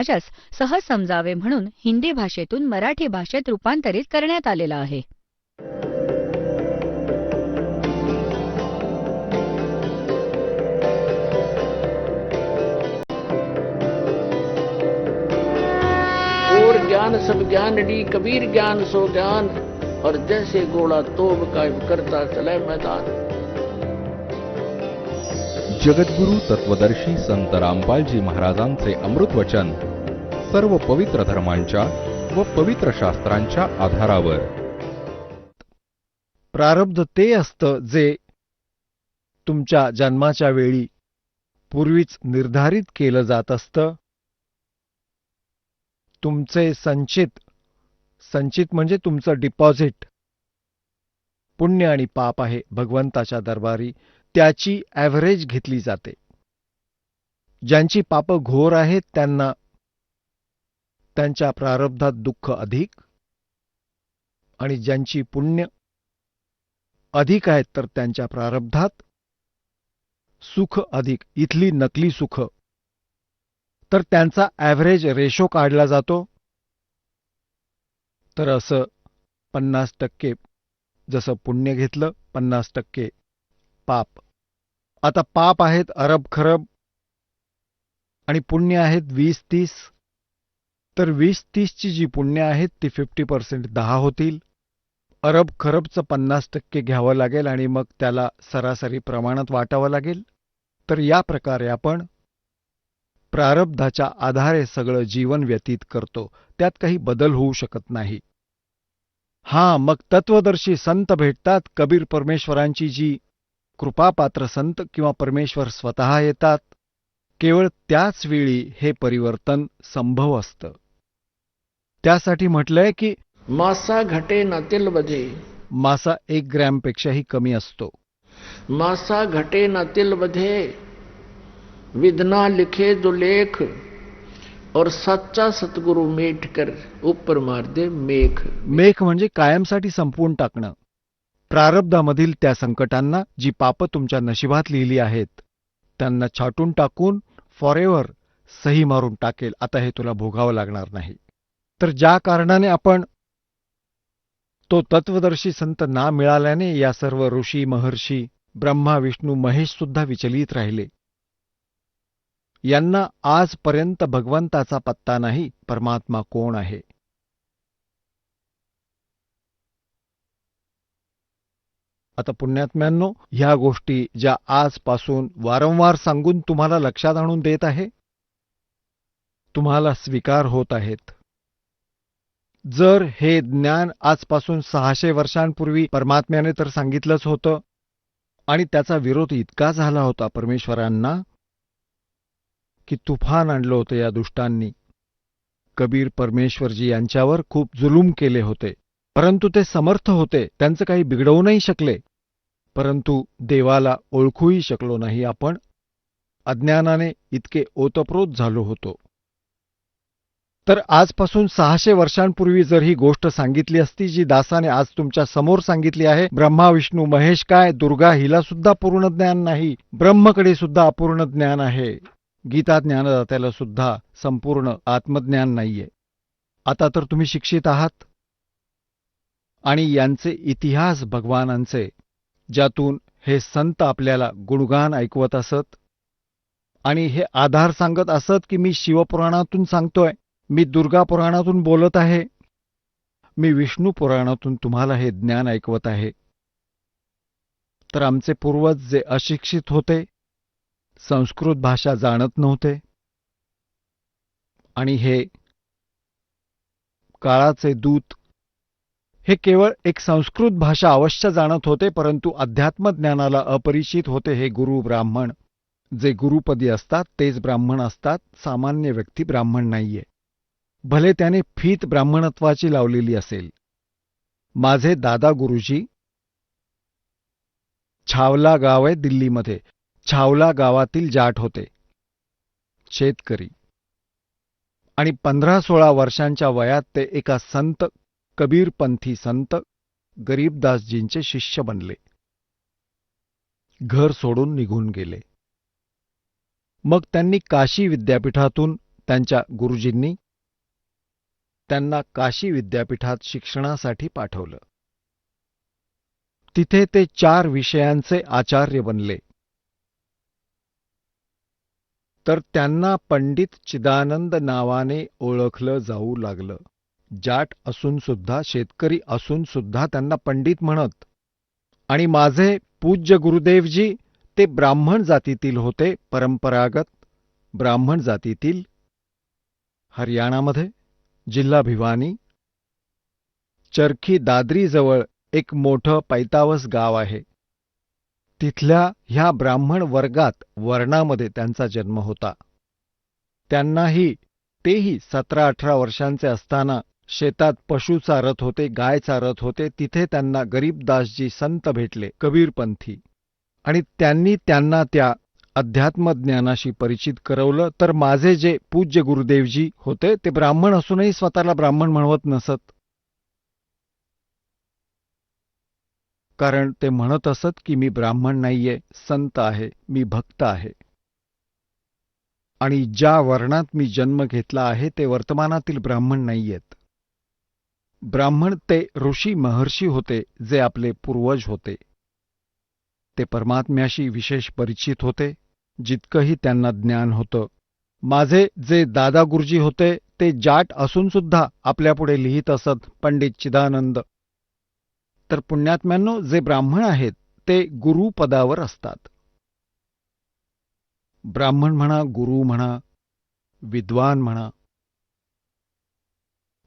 समाजास सहज समजावे म्हणून हिंदी भाषेतून मराठी भाषेत रूपांतरित करण्यात आलेला आहे. और ज्ञान सब ज्ञानडी कबीर ज्ञान सो ज्ञान और जैसे घोड़ा तोब का करता चले मैदान. जगद्गुरु तत्वदर्शी संत रामपालजी महाराजांचे अमृत वचन सर्व पवित्र धर्मांच्या व पवित्र शास्त्रांच्या आधारावर. प्रारब्ध ते असतं जे तुमच्या जन्माच्या वेळी पूर्वीच निर्धारित केलं जात असतं. तुमचे संचित म्हणजे तुमचं डिपॉझिट पुण्य आणि पाप आहे भगवंताच्या दरबारी, त्याची ॲव्हरेज घेतली जाते. ज्यांची पापं घोर आहेत त्यांना त्यांच्या प्रारब्धात दुःख अधिक, आणि ज्यांची पुण्य अधिक आहेत तर त्यांच्या प्रारब्धात सुख अधिक. इथली नकली सुख तर त्यांचा ॲव्हरेज रेशो काढला जातो. तर असं 50% जसं पुण्य घेतलं 50% पाप. आता पाप आहेत अरब खरब आणि पुण्य आहेत 20-30. तर 20-30ची जी पुण्य आहेत ती 50% 10 होतील. अरब खरबचं 50% घ्यावं लागेल आणि मग त्याला सरासरी प्रमाणात वाटावं लागेल. तर या प्रकारे आपण प्रारब्धाच्या आधारे सगळं जीवन व्यतीत करतो. त्यात काही बदल होऊ शकत नाही. मग तत्वदर्शी संत भेटतात. कबीर परमेश्वरांची जी कृपापात्र संत किंवा परमेश्वर स्वतः येतात. केवळ त्याच वेळी हे परिवर्तन संभव असतं. त्यासाठी म्हटलंय की मासा घटे ना तिल बधे. मासा 1 ग्रॅमपेक्षाही कमी असतो. मासा घटे ना तिल बधे, विधना लिखे जो लेख, और सच्चा सतगुरु मेट कर ऊपर मार दे मेघ. मेघ म्हणजे कायमसाठी संपवून टाकणं. प्रारब्धामधील त्या संकटांना, जी पापं तुमच्या नशिबात लिहिली आहेत, त्यांना छाटून टाकून फॉरेव्हर सही मारून टाकेल. आता हे तुला भोगावं लागणार नाही. तर ज्या कारणाने आपण तो तत्वदर्शी संत ना मिळाल्याने या सर्व ऋषी महर्षी ब्रह्मा विष्णू महेश सुद्धा विचलित राहिले. यांना आजपर्यंत भगवंताचा पत्ता नाही, परमात्मा कोण आहे. आता पुण्यात्म्यांनो, ह्या गोष्टी ज्या आजपासून वारंवार सांगून तुम्हाला लक्षात आणून देत आहे, तुम्हाला स्वीकार होत आहेत. जर हे ज्ञान आजपासून 600 वर्षांपूर्वी परमात्म्याने तर सांगितलंच होतं आणि त्याचा विरोध इतका झाला होता परमेश्वरांना की तुफान आणलं होतं या दुष्टांनी. कबीर परमेश्वरजी यांच्यावर खूप जुलूम केले होते, परंतु ते समर्थ होते. त्यांचं काही बिघडवू नाही शकले. परंतु देवाला ओळखूही शकलो नाही आपण. अज्ञानाने इतके ओतप्रोत झालो होतो. तर आजपासून 600 वर्षांपूर्वी जर ही गोष्ट सांगितली असती जी दासाने आज तुमच्या समोर सांगितली आहे, ब्रह्मा विष्णू महेश काय, दुर्गा हिला सुद्धा पूर्ण ज्ञान नाही, ब्रह्मकडे सुद्धा अपूर्ण ज्ञान आहे, गीता ज्ञानदात्याला सुद्धा संपूर्ण आत्मज्ञान नाहीये. आता तर तुम्ही शिक्षित आहात आणि यांचे इतिहास भगवानांचे, ज्यातून हे संत आपल्याला गुणगान ऐकवत असत आणि हे आधार सांगत असत की मी शिवपुराणातून सांगतोय, मी दुर्गा पुराणातून बोलत आहे, मी विष्णू पुराणातून तुम्हाला हे ज्ञान ऐकवत आहे. तर आमचे पूर्वज जे अशिक्षित होते, संस्कृत भाषा जाणत नव्हते आणि हे काळाचे दूत हे केवळ एक संस्कृत भाषा अवश्य जाणत होते, परंतु अध्यात्मज्ञानाला अपरिचित होते. हे गुरु ब्राह्मण जे गुरुपदी असतात तेच ब्राह्मण असतात, सामान्य व्यक्ती ब्राह्मण नाहीये. भले त्याने फीत ब्राह्मणत्वाची लावलेली असेल. माझे दादा गुरुजी छावला गाव आहे दिल्लीमध्ये, छावला गावातील जाट होते, शेतकरी, आणि 15-16 वर्षांच्या वयात ते एका संत, कबीरपंथी संत गरीबदासजींचे शिष्य बनले. घर सोडून निघून गेले. मग त्यांनी काशी विद्यापीठातून त्यांच्या गुरुजींनी त्यांना काशी विद्यापीठात शिक्षणासाठी पाठवलं. तिथे ते 4 विषयांचे आचार्य बनले. तर त्यांना पंडित चिदानंद नावाने ओळखलं जाऊ लागलं. जाट असून सुद्धा, शेतकरी असून सुद्धा त्यांना पंडित म्हणत. आणि माझे पूज्य गुरुदेवजी ते ब्राह्मण जातीतील होते, परंपरागत ब्राह्मण जातीतील. हरियाणामध्ये जिल्हा भिवानी, चरखी दादरीजवळ एक मोठं पैतावस गाव आहे. तिथल्या ह्या ब्राह्मण वर्णामध्ये त्यांचा जन्म होता. त्यांनाही तेही 17-18 वर्षांचे असताना शेतात पशु चारत होते, गाय चारत होते. तिथे त्यांना गरीबदासजी संत भेटले, कबीरपंथी, आणि त्यांनी त्यांना त्या अध्यात्मज्ञानाशी परिचित करवलं. तर माझे जे पूज्य गुरुदेवजी होते ते ब्राह्मण असूनही स्वतःला ब्राह्मण म्हणवत नसत. कारण ते म्हणत असत की मी ब्राह्मण नाहीये, संत आहे, मी भक्त आहे. आणि ज्या वर्णात मी जन्म घेतला आहे ते वर्तमानातील ब्राह्मण नाहीयेत. ब्राह्मण ते ऋषी महर्षी होते, जे आपले पूर्वज होते. ते परमात्म्याशी विशेष परिचित होते, जितकंही त्यांना ज्ञान होतं. माझे जे दादा गुरुजी होते ते जाट असून सुद्धा आपल्यापुढे लिहित असत पंडित चिदानंद. तर पुण्यात्म्यांनो, जे ब्राह्मण आहेत ते गुरुपदावर असतात. ब्राह्मण म्हणा, गुरु म्हणा, विद्वान म्हणा.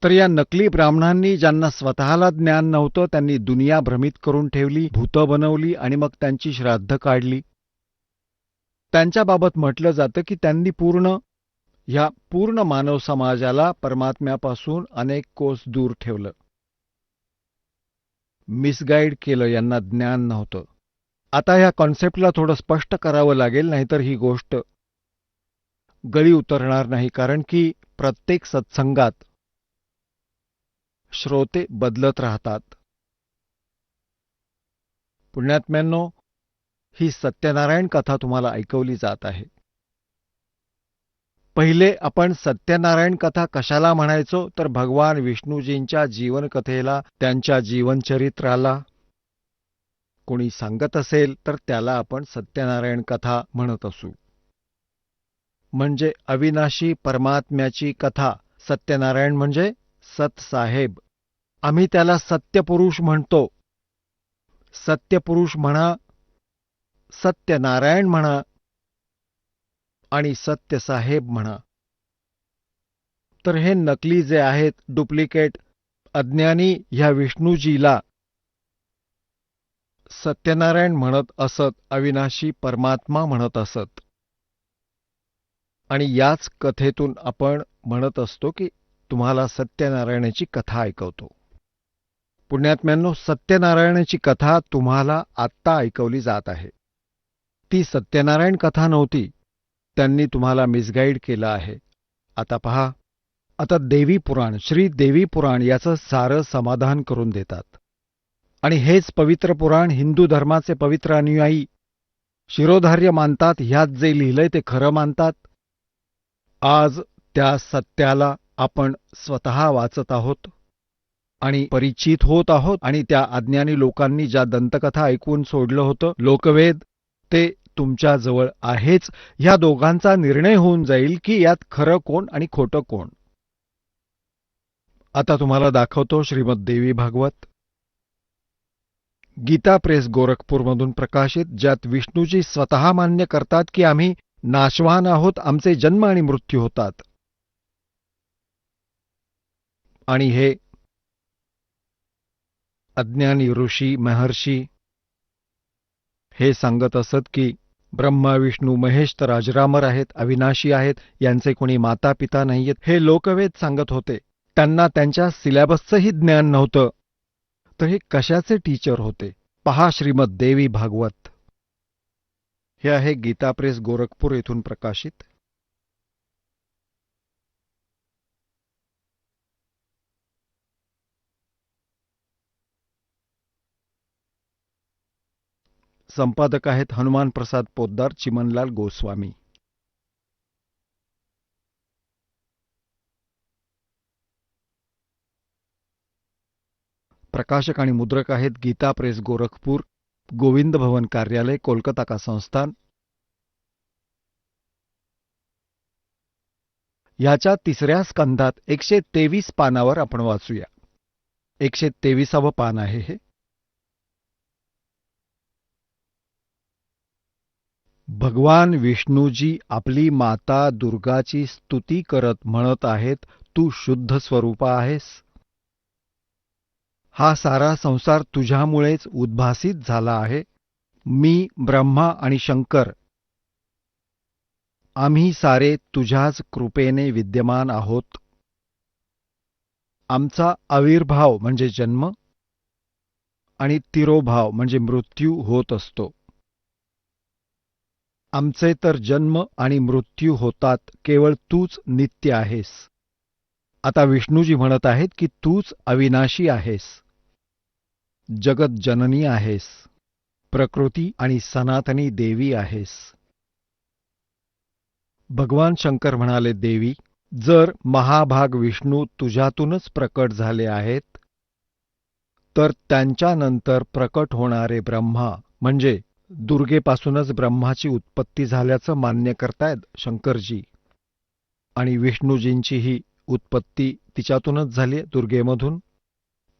तर या नकली ब्राह्मणांनी, ज्यांना स्वतःला ज्ञान नव्हतं, त्यांनी दुनिया भ्रमित करून ठेवली, भूतं बनवली आणि मग त्यांची श्राद्ध काढली. त्यांच्याबाबत म्हटलं जातं की त्यांनी पूर्ण मानव समाजाला परमात्म्यापासून अनेक कोस दूर ठेवलं, मिसगाईड केलं, यांना ज्ञान नव्हतं. आता ह्या कॉन्सेप्टला थोडं स्पष्ट करावं लागेल, नाहीतर ही गोष्ट गळी उतरणार नाही. कारण की प्रत्येक सत्संगात श्रोते बदलत राहतात. पुण्यात्म्यांनो, ही सत्यनारायण कथा तुम्हाला ऐकवली जात आहे. पहिले आपण सत्यनारायण कथा कशाला म्हणायचो, तर भगवान विष्णूजींच्या जीवनकथेला, त्यांच्या जीवनचरित्राला कोणी सांगत असेल तर त्याला आपण सत्यनारायण कथा म्हणत असू. म्हणजे अविनाशी परमात्म्याची कथा. सत्यनारायण म्हणजे सतसाहेब. आम्ही त्याला सत्यपुरुष म्हणतो. सत्यपुरुष म्हणा, सत्यनारायण म्हणा आणि सत्यसाहेब म्हणा. तर हे नकली जे आहेत, डुप्लिकेट, अज्ञानी ह्या विष्णूजीला सत्यनारायण म्हणत असत, अविनाशी परमात्मा म्हणत असत. आणि याच कथेतून आपण म्हणत असतो की तुम्हाला सत्यनारायणाची कथा ऐकवतो. पुण्यात्म्यांनो, सत्यनारायणाची कथा तुम्हाला आत्ता ऐकवली जात आहे. ती सत्यनारायण कथा नव्हती. त्यांनी तुम्हाला मिसगाईड केलं आहे. आता पहा, आता देवी पुराण, श्री देवी पुराण याचं सारं समाधान करून देतात. आणि हेच पवित्र पुराण हिंदू धर्माचे पवित्र अनुयायी शिरोधार्य मानतात. ह्यात जे लिहिलंय ते खरं मानतात. आज त्या सत्याला आपण स्वतः वाचत आहोत आणि परिचित होत आहोत. आणि त्या अज्ञानी लोकांनी ज्या दंतकथा ऐकून सोडलं होतं, लोकवेद, ते तुमच्याजवळ आहेच. ह्या दोघांचा निर्णय होऊन जाईल की यात खरं कोण आणि खोटं कोण. आता तुम्हाला दाखवतो श्रीमद देवी भागवत, गीता प्रेस गोरखपूरमधून प्रकाशित, ज्यात विष्णूजी स्वतः मान्य करतात की आम्ही नाशवान आहोत, आमचे जन्म आणि मृत्यू होतात. आणि हे अज्ञानी ऋषी महर्षी हे सांगत असत की ब्रह्मा विष्णू महेश तर अजरामर आहेत, अविनाशी आहेत, यांचे कोणी माता पिता नाहीयेत. हे लोकवेद सांगत होते. त्यांना त्यांच्या सिलेबसचंही ज्ञान नव्हतं. तर हे कशाचे टीचर होते? पहा श्रीमद देवी भागवत. हे आहे गीता प्रेस गोरखपूर येथून प्रकाशित. संपादक आहेत हनुमान प्रसाद पोद्दार, चिमनलाल गोस्वामी. प्रकाशक आणि मुद्रक आहेत गीता प्रेस गोरखपूर, गोविंद भवन कार्यालय, कोलकाता का संस्थान. ह्याच्या 3ऱ्या स्कंधात 123 पानावर आपण वाचूया. 123वे पान आहे हे. भगवान विष्णूजी आपली माता दुर्गाची स्तुती करत म्हणत आहेत, तू शुद्ध स्वरूपा आहेस. हा सारा संसार तुझ्यामुळेच उद्भासित झाला आहे. मी, ब्रह्मा आणि शंकर आम्ही सारे तुझ्याच कृपेने विद्यमान आहोत. आमचा आविर्भाव म्हणजे जन्म आणि तिरोभाव म्हणजे मृत्यू होत असतो. आमचे तर जन्म आणि मृत्यू होतात, केवळ तूच नित्य आहेस. आता विष्णूजी म्हणत आहेत की तूच अविनाशी आहेस, जगत जननी आहेस, प्रकृती आणि सनातनी देवी आहेस. भगवान शंकर म्हणाले, देवी, जर महाभाग विष्णू तुझ्यातूनच प्रकट झाले आहेत, तर त्यांच्यानंतर प्रकट होणारे ब्रह्मा म्हणजे दुर्गेपासूनच ब्रह्माची उत्पत्ती झाल्याचं मान्य करतायत शंकरजी. आणि विष्णूजींचीही उत्पत्ती तिच्यातूनच झाली, दुर्गेमधून.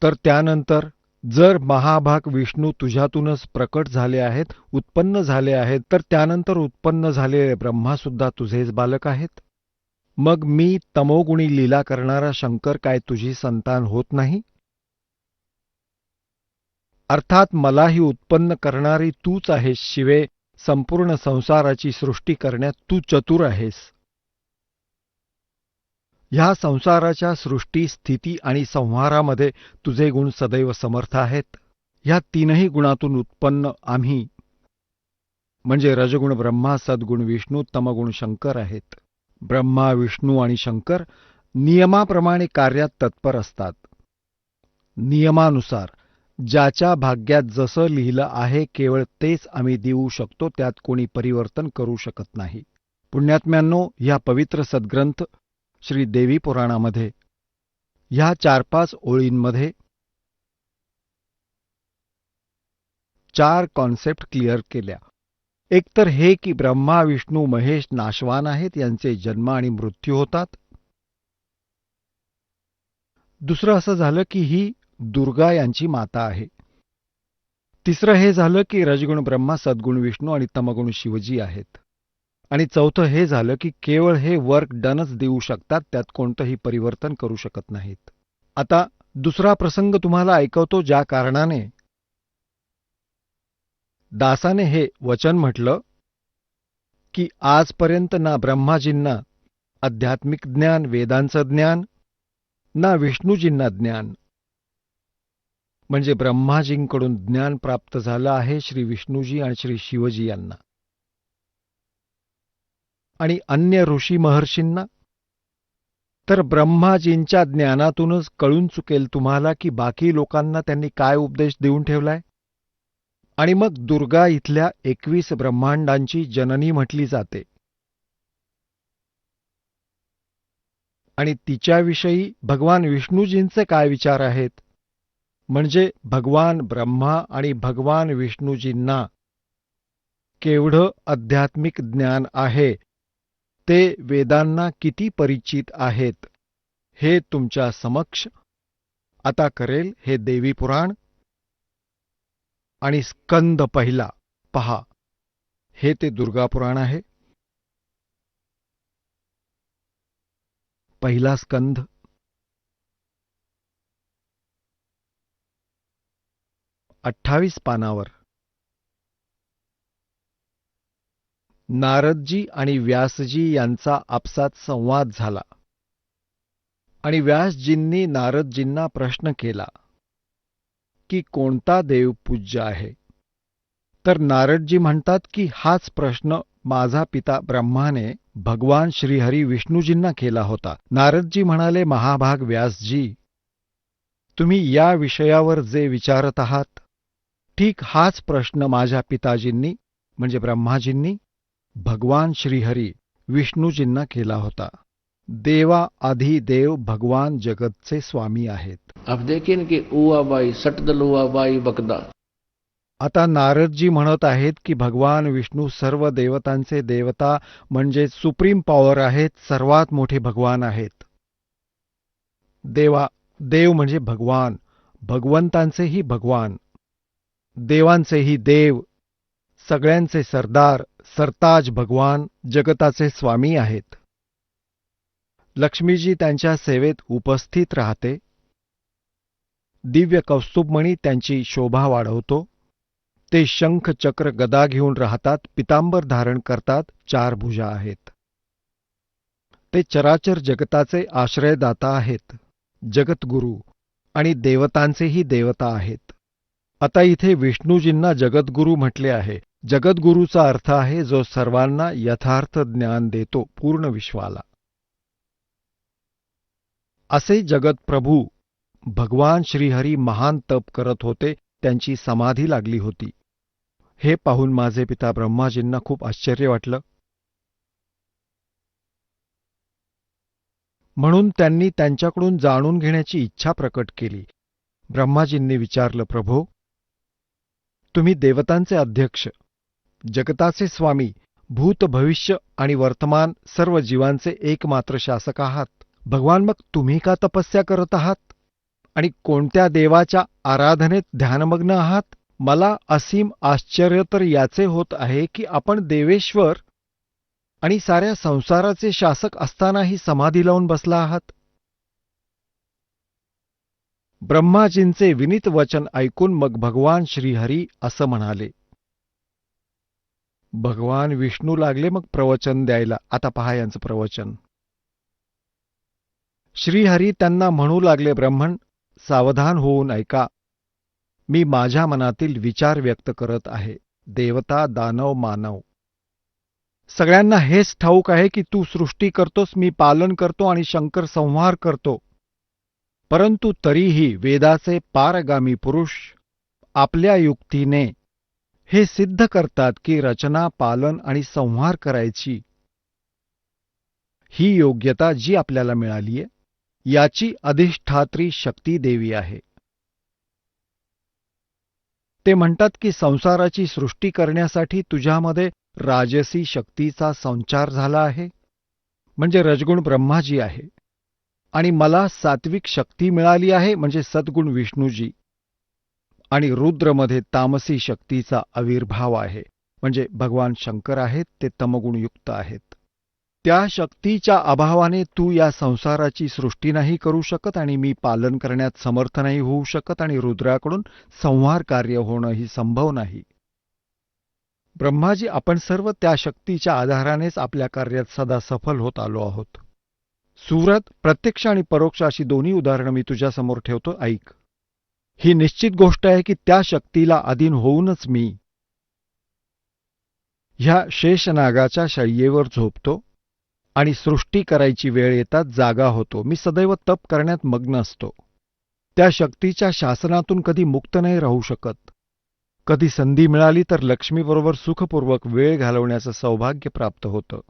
तर त्यानंतर जर महाभाग विष्णू तुझ्यातूनच प्रकट झाले आहेत, उत्पन्न झाले आहेत, तर त्यानंतर उत्पन्न झालेले ब्रह्मासुद्धा तुझेच बालक आहेत. मग मी तमोगुणी लीला करणारा शंकर काय तुझी संतान होत नाही? अर्थात मलाही उत्पन्न करणारी तूच आहेस शिवे, संपूर्ण संसाराची सृष्टी करण्यात तू चतुर आहेस. ह्या संसाराच्या सृष्टी, स्थिती आणि संहारामध्ये तुझे गुण सदैव समर्थ आहेत. ह्या 3ही गुणातून उत्पन्न आम्ही म्हणजे रजगुण ब्रह्मा, सद्गुण विष्णू, तमगुण शंकर आहेत. ब्रह्मा, विष्णू आणि शंकर नियमाप्रमाणे कार्यात तत्पर असतात. नियमानुसार ज्याच्या भाग्यात जसं लिहिलं आहे केवळ तेच आम्ही देऊ शकतो, त्यात कोणी परिवर्तन करू शकत नाही. पुण्यात्म्यांनो, ह्या पवित्र सद्ग्रंथ श्री देवी पुराणामध्ये ह्या 4-5 ओळींमध्ये 4 कॉन्सेप्ट क्लिअर केल्या. एक तर हे की ब्रह्मा, विष्णू, महेश नाशवान आहेत, यांचे जन्म आणि मृत्यू होतात. दुसरं असं झालं की ही दुर्गा यांची माता आहे. तिसरं हे झालं की रजगुण ब्रह्मा, सद्गुण विष्णू आणि तमगुण शिवजी आहेत. आणि चौथं हे झालं की केवळ हे वर्क डनच देऊ शकतात, त्यात कोणतंही परिवर्तन करू शकत नाहीत. आता दुसरा प्रसंग तुम्हाला ऐकवतो, ज्या कारणाने दासाने हे वचन म्हटलं की आजपर्यंत ना ब्रह्माजींना आध्यात्मिक ज्ञान, वेदांचं ज्ञान, ना विष्णूजींना ज्ञान म्हणजे ब्रह्माजींकडून ज्ञान प्राप्त झालं आहे श्री विष्णूजी आणि श्री शिवजी यांना. आणि अन्य ऋषी महर्षींना तर ब्रह्माजींच्या ज्ञानातूनच कळून चुकेल तुम्हाला की बाकी लोकांना त्यांनी काय उपदेश देऊन ठेवलाय. आणि मग दुर्गा इथल्या 21 ब्रह्मांडांची जननी म्हटली जाते. आणि तिच्याविषयी भगवान विष्णूजींचे काय विचार आहेत, म्हणजे भगवान ब्रह्मा आणि भगवान विष्णूजींना केवढं आध्यात्मिक ज्ञान आहे, ते वेदांना किती परिचित आहेत, हे तुमच्या समक्ष आता करेल हे देवी पुराण. आणि स्कंद पहिला पहा, हे ते दुर्गा पुराण आहे. पहिला स्कंध. अठ्ठावीस पानावर नारदजी आणि व्यासजी यांचा आपसात संवाद झाला. आणि व्यासजींनी नारदजींना प्रश्न केला की कोणता देव पूज्य आहे. तर नारदजी म्हणतात की हाच प्रश्न माझा पिता ब्रह्माने भगवान श्रीहरी विष्णूजींना केला होता. नारदजी म्हणाले, महाभाग व्यासजी, तुम्ही या विषयावर जे विचारत आहात, ठीक हाच प्रश्न माझ्या पिताजींनी म्हणजे ब्रह्माजींनी भगवान श्रीहरी विष्णूजींना केला होता. देवा आधी देव भगवान जगतचे स्वामी आहेत. अब देखिए कि उआबाई सटदल उआबाई बकदा. आता नारदजी म्हणत आहेत की भगवान विष्णू सर्व देवतांचे देवता म्हणजे सुप्रीम पॉवर आहेत, सर्वात मोठे भगवान आहेत. देव म्हणजे भगवान, भगवंतांचेही भगवान, देवांचेही देव, सगळ्यांचे सरदार, सरताज भगवान जगताचे स्वामी आहेत. लक्ष्मीजी त्यांच्या सेवेत उपस्थित राहते. दिव्य कौस्तुभमणी त्यांची शोभा वाढवतो. ते शंख चक्र गदा घेऊन राहतात, पितांबर धारण करतात, 4 भुजा आहेत. ते चराचर जगताचे आश्रयदाता आहेत, जगद्गुरू आणि देवतांचेही देवता आहेत. आता इथे विष्णूजींना जगद्गुरू म्हटले आहे. जगद्गुरूचा अर्थ आहे जो सर्वांना यथार्थ ज्ञान देतो, पूर्ण विश्वाला. असे जगतप्रभू भगवान श्रीहरी महान तप करत होते, त्यांची समाधी लागली होती. हे पाहून माझे पिता ब्रह्माजींना खूप आश्चर्य वाटलं. म्हणून त्यांनी त्यांच्याकडून जाणून घेण्याची इच्छा प्रकट केली. ब्रह्माजींनी विचारलं, प्रभो, तुम्ही देवतांचे अध्यक्ष, जगताचे स्वामी, भूत भविष्य आणि वर्तमान सर्व जीवांचे एकमात्र शासक आहात. भगवान, मग तुम्ही का तपस्या करत आहात आणि कोणत्या देवाच्या आराधनेत ध्यानमग्न आहात? मला असीम आश्चर्य तर याचे होत आहे की आपण देवेश्वर आणि साऱ्या संसाराचे शासक असतानाही समाधी लावून बसला आहात. ब्रह्माजींचे विनीत वचन ऐकून मग भगवान श्रीहरी असं म्हणाले. भगवान विष्णू लागले मग प्रवचन द्यायला. आता पहा यांचं प्रवचन. श्रीहरी त्यांना म्हणू लागले, ब्रह्मण, सावधान होऊन ऐका. मी माझ्या मनातील विचार व्यक्त करत आहे. देवता, दानव, मानव सगळ्यांना हेच ठाऊक आहे की तू सृष्टी करतोस, मी पालन करतो आणि शंकर संहार करतो. परंतु तरीही वेदाचे पारगामी पुरुष आपल्या युक्तीने हे सिद्ध करतात की रचना, पालन आणि संहार करायची ही योग्यता जी आपल्याला मिळालीय, याची अधिष्ठात्री शक्ती देवी आहे. ते म्हणतात की संसाराची सृष्टी करण्यासाठी तुझ्यामध्ये राजसी शक्तीचा संचार झाला आहे, म्हणजे रजगुण ब्रह्माजी आहे, आणि मला सात्विक शक्ती मिळाली आहे, म्हणजे सद्गुण विष्णूजी, आणि रुद्रमध्ये तामसी शक्तीचा आविर्भाव आहे, म्हणजे भगवान शंकर आहेत, ते तमगुणयुक्त आहेत. त्या शक्तीच्या अभावाने तू या संसाराची सृष्टी नाही करू शकत आणि मी पालन करण्यात समर्थ नाही होऊ शकत आणि रुद्राकडून संहार कार्य होणं ही संभव नाही. ब्रह्माजी, आपण सर्व त्या शक्तीच्या आधारानेच आपल्या कार्यात सदा सफल होत आलो आहोत. सुरत, प्रत्यक्ष आणि परोक्ष अशी दोन्ही उदाहरणं मी तुझ्यासमोर ठेवतो, ऐक. ही निश्चित गोष्ट आहे की त्या शक्तीला अधीन होऊनच मी ह्या शेषनागाच्या शय्येवर झोपतो आणि सृष्टी करायची वेळ येतात जागा होतो. मी सदैव तप करण्यात मग्न असतो. त्या शक्तीच्या शासनातून कधी मुक्त नाही राहू शकत. कधी संधी मिळाली तर लक्ष्मीबरोबर सुखपूर्वक वेळ घालवण्याचं सौभाग्य प्राप्त होतं.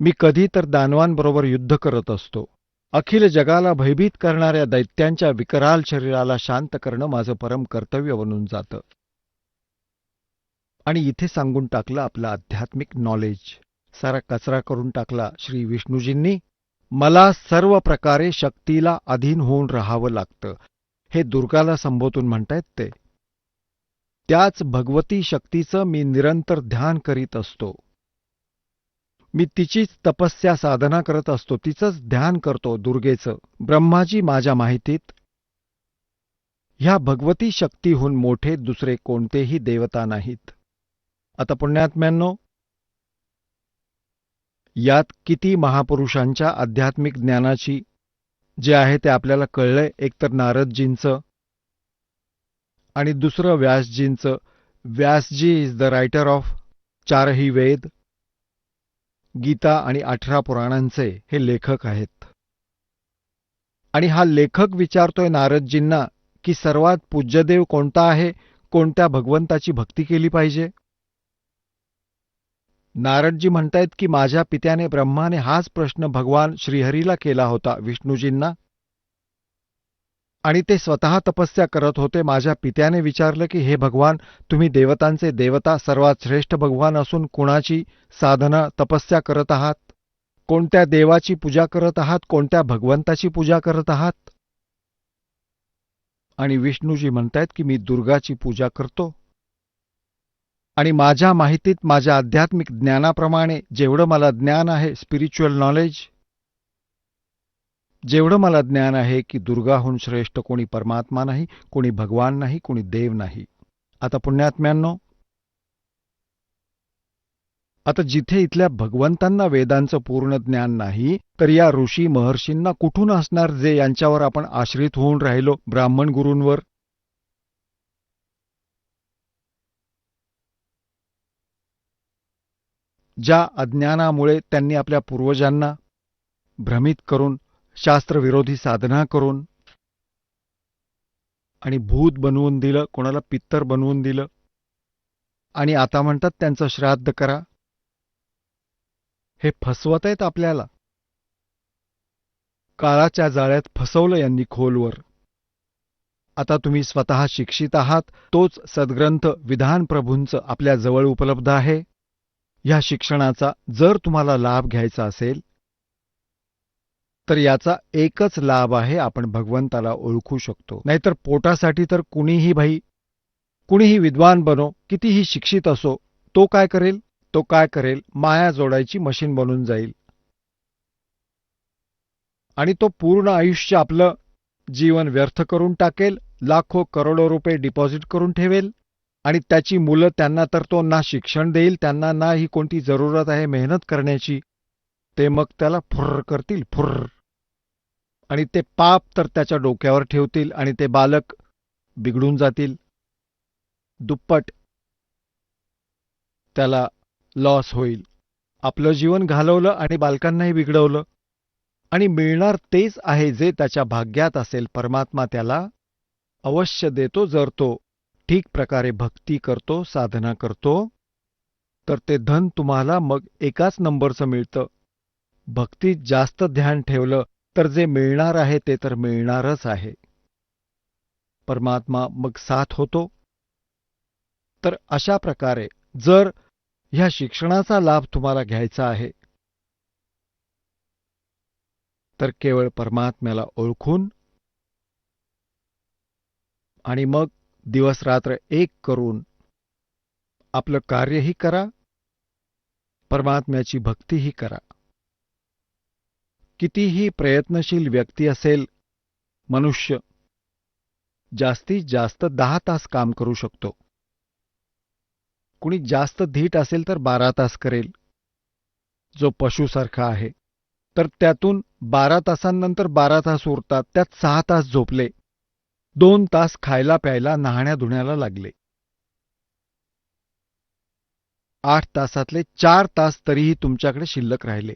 मी कधी तर दानवांबरोबर युद्ध करत असतो. अखिल जगाला भयभीत करणाऱ्या दैत्यांच्या विकराल शरीराला शांत करणं माझं परम कर्तव्य बनून जातं. आणि इथे सांगून टाकलं आपलं आध्यात्मिक नॉलेज. सारा कचरा करून टाकला श्री विष्णूजींनी. मला सर्व प्रकारे शक्तीला अधीन होऊन राहावं लागतं, हे दुर्गाला संबोधून म्हणतायत ते. त्याच भगवती शक्तीचं मी निरंतर ध्यान करीत असतो. मी तिचीच तपस्या साधना करत असतो, तिचंच ध्यान करतो, दुर्गेचं. ब्रह्माजी माझ्या माहितीत ह्या भगवती शक्तीहून मोठे दुसरे कोणतेही देवता नाहीत. आता पुण्यात्म्यांनो, यात किती महापुरुषांच्या आध्यात्मिक ज्ञानाची जे आहे ते आपल्याला कळलंय. एकतर नारदजींचं आणि दुसरं व्यासजींचं. Vyasji is the writer of 4ही वेद, गीता आणि 18 पुराणांचे हे लेखक आहेत. आणि हा लेखक विचारतोय नारदजींना की सर्वात पूज्यदेव कोणता आहे, कोणत्या भगवंताची भक्ती केली पाहिजे. नारदजी म्हणतायत की माझ्या पित्याने ब्रह्माने हाच प्रश्न भगवान श्रीहरीला केला होता, विष्णूजींना. आणि ते स्वतः तपस्या करत होते. माझ्या पित्याने विचारलं की हे भगवान, तुम्ही देवतांचे देवता, सर्वात श्रेष्ठ भगवान असून कुणाची साधना तपस्या करत आहात? कोणत्या देवाची पूजा करत आहात? कोणत्या भगवंताची पूजा करत आहात? आणि विष्णूजी म्हणतायत की मी दुर्गाची पूजा करतो. आणि माझ्या माहितीत, माझ्या आध्यात्मिक ज्ञानाप्रमाणे जेवढं मला ज्ञान आहे, स्पिरिच्युअल नॉलेज, जेवढं मला ज्ञान आहे की दुर्गाहून श्रेष्ठ कोणी परमात्मा नाही, कोणी भगवान नाही, कोणी देव नाही. आता पुण्यात्म्यांनो, आता जिथे इथल्या भगवंतांना वेदांचं पूर्ण ज्ञान नाही, तर या ऋषी महर्षींना कुठून असणार, जे यांच्यावर आपण आश्रित होऊन राहिलो, ब्राह्मण गुरूंवर. ज्या अज्ञानामुळे त्यांनी आपल्या पूर्वजांना भ्रमित करून, शास्त्रविरोधी साधना करून आणि भूत बनवून दिलं, कोणाला पित्तर बनवून दिलं, आणि आता म्हणतात त्यांचं श्राद्ध करा. हे फसवत आहेत आपल्याला. काळाच्या जाळ्यात फसवलं यांनी खोलवर. आता तुम्ही स्वतः शिक्षित आहात. तोच सद्ग्रंथ विधान प्रभूंचं आपल्या जवळ उपलब्ध आहे. या शिक्षणाचा जर तुम्हाला लाभ घ्यायचा असेल तर याचा एकच लाभ आहे, आपण भगवंताला ओळखू शकतो. नाहीतर पोटासाठी तर कुणीही विद्वान बनो, कितीही शिक्षित असो, तो काय करेल? माया जोडायची मशीन बनून जाईल. आणि तो पूर्ण आयुष्य आपलं जीवन व्यर्थ करून टाकेल. लाखो करोडो रुपये डिपॉझिट करून ठेवेल. आणि त्याची मुलं, त्यांना तर तो ना शिक्षण देईल, त्यांना ना ही कोणती जरूरत आहे मेहनत करण्याची. ते मग त्याला फुर्र करतील, फुर्र. आणि ते पाप तर त्याच्या डोक्यावर ठेवतील आणि ते बालक बिघडून जातील. दुप्पट त्याला लॉस होईल. आपलं जीवन घालवलं आणि बालकांनाही बिघडवलं. आणि मिळणार तेच आहे जे त्याच्या भाग्यात असेल. परमात्मा त्याला अवश्य देतो, जर तो ठीक प्रकारे भक्ती करतो, साधना करतो. तर ते धन तुम्हाला मग एकाच नंबरचं मिळतं. भक्तीत जास्त ध्यान ठेवलं तर जे मिळणार आहे ते तर मिळणारच आहे. परमात्मा मग साथ होतो. तर अशा प्रकारे जर ह्या शिक्षणाचा लाभ तुम्हाला घ्यायचा आहे तर केवळ परमात्म्याला ओळखून आणि मग दिवसरात्र एक करून आपलं कार्यही करा, परमात्म्याची भक्तीही करा. कितीही प्रयत्नशील व्यक्ती असेल, मनुष्य जास्तीत जास्त 10 तास काम करू शकतो. कुणी जास्त धीट असेल तर 12 तास करेल, जो पशुसारखा आहे. तर त्यातून 12 तासांनंतर 12 तास उरतात, त्यात 6 तास झोपले, 2 तास खायला प्यायला नाहण्या धुण्याला लागले. 8 तासातले 4 तास तरीही तुमच्याकडे शिल्लक राहिले.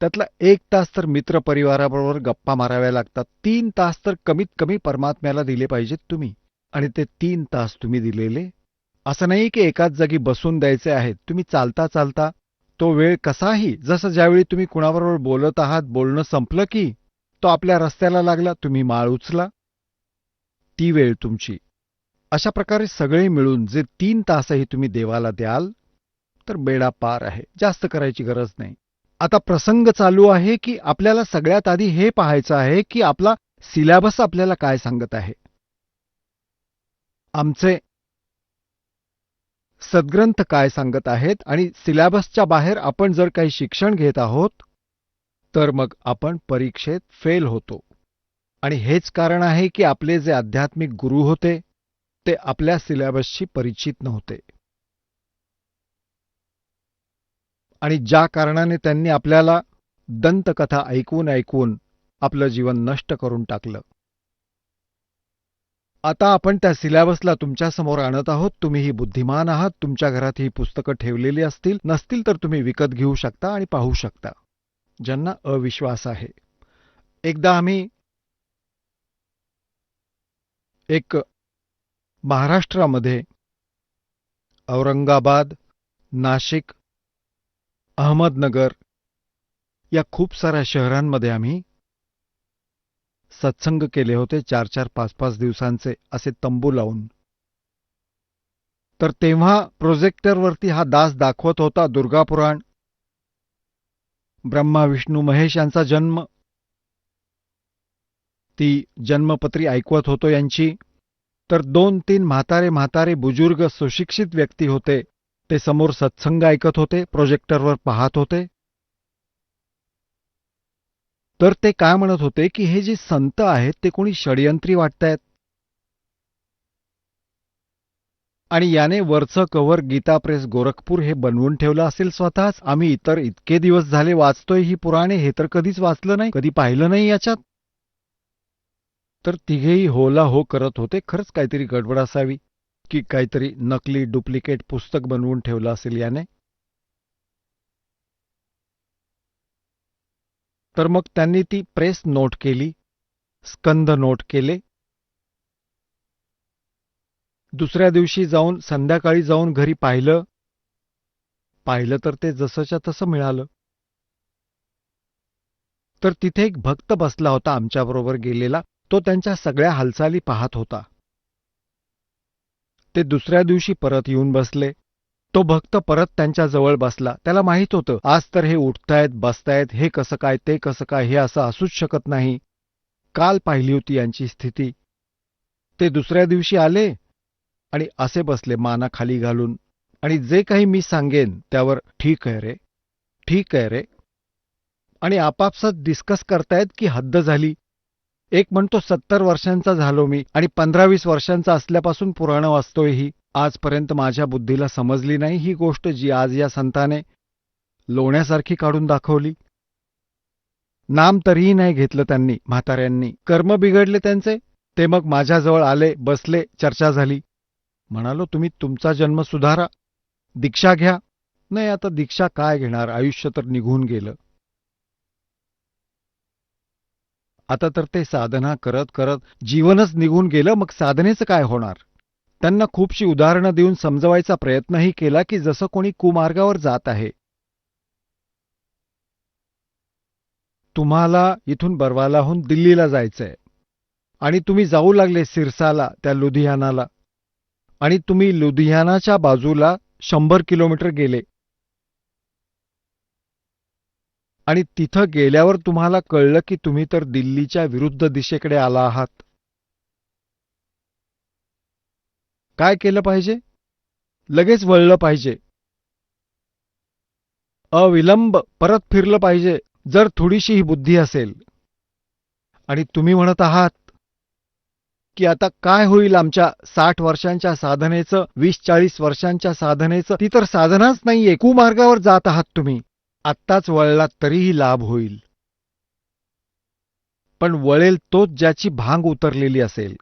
त्यातला 1 तास तर मित्रपरिवाराबरोबर गप्पा माराव्या लागतात. 3 तास तर कमीत कमी परमात्म्याला दिले पाहिजेत तुम्ही. आणि ते 3 तास तुम्ही दिलेले, असं नाही की एकाच जागी बसून द्यायचे आहेत. तुम्ही चालता चालता तो वेळ कसाही, जसं ज्यावेळी तुम्ही कुणाबरोबर बोलत आहात, बोलणं संपलं की तो आपल्या रस्त्याला लागला, तुम्ही माळ उचला, ती वेळ तुमची. अशा प्रकारे सगळे मिळून जे 3 तासही तुम्ही देवाला द्याल तर बेडा पार आहे. जास्त करायची गरज नाही. आता प्रसंग चालू आहे की आपल्याला सगळ्यात आधी हे पाहायचं आहे की आपला सिलॅबस आपल्याला काय सांगत आहे. आमचे सद्ग्रंथ काय सांगत आहेत. आणि सिलॅबसच्या बाहेर आपण जर काही शिक्षण घेत आहोत तर मग आपण परीक्षेत फेल होतो. आणि हेच कारण आहे की आपले जे आध्यात्मिक गुरु होते ते आपल्या सिलॅबसशी परिचित नव्हते. आणि ज्या कारणाने त्यांनी आपल्याला दंतकथा ऐकून ऐकून आपलं जीवन नष्ट करून टाकलं. आता आपण त्या सिलॅबसला तुमच्यासमोर आणत आहोत. तुम्हीही बुद्धिमान आहात. तुमच्या घरात ही पुस्तकं ठेवलेली असतील, नसतील तर तुम्ही विकत घेऊ शकता आणि पाहू शकता, ज्यांना अविश्वास आहे. एकदा आम्ही एक महाराष्ट्रामध्ये औरंगाबाद, नाशिक अहमदनगर या खूप साऱ्या शहरांमध्ये आम्ही सत्संग केले होते 4-4, 5-5 दिवसांचे असे तंबू लावून. तर तेव्हा प्रोजेक्टरवरती हा दास दाखवत होता दुर्गापुराण, ब्रह्मा विष्णू महेश यांचा जन्म, ती जन्मपत्री ऐकवत होतो यांची. तर 2-3 म्हातारे बुजुर्ग सुशिक्षित व्यक्ती होते, ते समोर सत्संग ऐकत होते, प्रोजेक्टरवर पाहत होते. तर ते काय म्हणत होते की हे जे संत आहेत ते कोणी षडयंत्री वाटतायत आणि याने वरचं कव्हर गीता प्रेस गोरखपूर हे बनवून ठेवलं असेल स्वतःच. आम्ही इतर इतके दिवस झाले वाचतोय ही पुराणे, हे तर कधीच वाचलं नाही, कधी पाहिलं नाही याच्यात. तर तिघेही होला हो करत होते. खरंच काहीतरी गडबड असावी की काहीतरी नकली डुप्लिकेट पुस्तक बनवून ठेवलं असेल याने. तर मग त्यांनी ती प्रेस नोट केली, स्कंद नोट केले. दुसऱ्या दिवशी संध्याकाळी जाऊन घरी पाहिलं तर ते जसंच्या तसं मिळालं. तर तिथे एक भक्त बसला होता आमच्याबरोबर गेलेला, तो त्यांच्या सगळ्या हालचाली पाहत होता. ते दुसऱ्या दिवशी परत येऊन बसले. तो भक्त परत त्यांच्या जवळ बसला. त्याला माहित होतं आज तर हे उठतायत बसतायत, हे कसं काय ते कसं काय, हे असं असूच शकत नाही. काल पाहिली होती यांची स्थिती. ते दुसऱ्या दिवशी आले आणि असे बसले माना खाली घालून, आणि जे काही मी सांगेन त्यावर ठीक आहे रे, ठीक आहे रे, आणि आपापसात डिस्कस करतायत की हद्द झाली. एक म्हणतो 70 वर्षांचा झालो मी आणि 15-20 वर्षांचा असल्यापासून पुराणं वाचतोय ही. आजपर्यंत माझ्या बुद्धीला समजली नाही ही गोष्ट जी आज या संताने लोण्यासारखी काढून दाखवली. नाम तरीही नाही घेतलं त्यांनी, म्हाताऱ्यांनी. कर्म बिघडले त्यांचे. ते मग माझ्याजवळ आले, बसले, चर्चा झाली. म्हणालो तुम्ही तुमचा जन्म सुधारा, दीक्षा घ्या. नाही आता दीक्षा काय घेणार, आयुष्य तर निघून गेलं. आता तर ते साधना करत करत जीवनच निघून गेलं, मग साधनेचं काय होणार. त्यांना खूपशी उदाहरणं देऊन समजवायचा प्रयत्नही केला की जसं कोणी कुमार्गावर जात आहे. तुम्हाला इथून बरवालाहून दिल्लीला जायचंय आणि तुम्ही जाऊ लागले सिरसाला, त्या लुधियानाला, आणि तुम्ही लुधियानाच्या बाजूला 100 किलोमीटर गेले आणि तिथं गेल्यावर तुम्हाला कळलं की तुम्ही तर दिल्लीच्या विरुद्ध दिशेकडे आला आहात. काय केलं पाहिजे? लगेच वळलं पाहिजे, अविलंब परत फिरलं पाहिजे, जर थोडीशी ही बुद्धी असेल. आणि तुम्ही म्हणत आहात की आता काय होईल आमच्या 60 वर्षांच्या साधनेचं, 20-40 वर्षांच्या साधनेचं, ती तर साधनाच नाहीये, कुमार्गावर जात आहात तुम्ही. आत्ताच वळलात तरीही लाभ होईल, पण वळेल तोच ज्याची भांग उतरलेली असेल.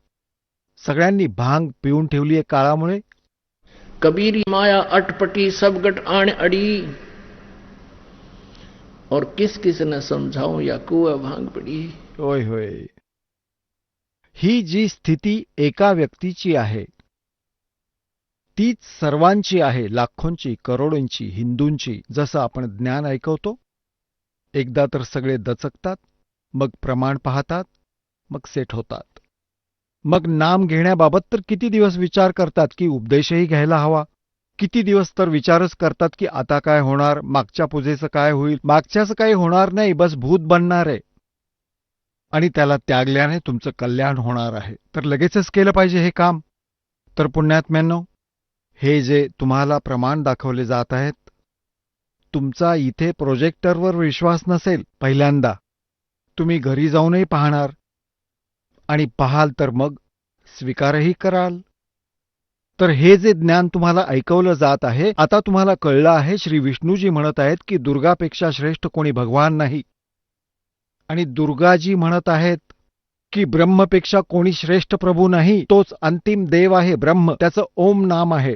सगळ्यांनी भांग पिऊन ठेवलीये काळामुळे. कबीरी माया अटपटी सब गट आण अड़ी, और किस किस न समझाऊं या कुआ भांग पड़ी. होय होय. ही जी स्थिती एका व्यक्तीची आहे तीच सर्वांची आहे, लाखोंची, करोडोंची, हिंदूंची. जसं आपण ज्ञान ऐकवतो, एकदा तर सगळे दचकतात, मग प्रमाण पाहतात, मग सेट होतात. मग नाम घेण्याबाबत तर किती दिवस विचार करतात की उपदेशही घ्यायला हवा. किती दिवस तर विचारच करतात की आता काय होणार, मागच्या पूजेचं काय होईल. मागच्याचं काही होणार नाही, बस भूत बनणार आहे आणि त्याला त्यागल्याने तुमचं कल्याण होणार आहे. तर लगेचच केलं पाहिजे हे काम. तर पुण्यात्म्यांनो, हे जे तुम्हाला प्रमाण दाखवले जात आहेत, तुमचा इथे प्रोजेक्टरवर विश्वास नसेल, पहिल्यांदा तुम्ही घरी जाऊनही पाहणार आणि पाहाल तर मग स्वीकारही कराल. तर हे जे ज्ञान तुम्हाला ऐकवलं जात आहे, आता तुम्हाला कळलं आहे, श्री विष्णूजी म्हणत आहेत की दुर्गापेक्षा श्रेष्ठ कोणी भगवान नाही, आणि दुर्गाजी म्हणत आहेत की ब्रह्मपेक्षा कोणी श्रेष्ठ प्रभू नाही, तोच अंतिम देव आहे ब्रह्म, त्याचं ओम नाम आहे.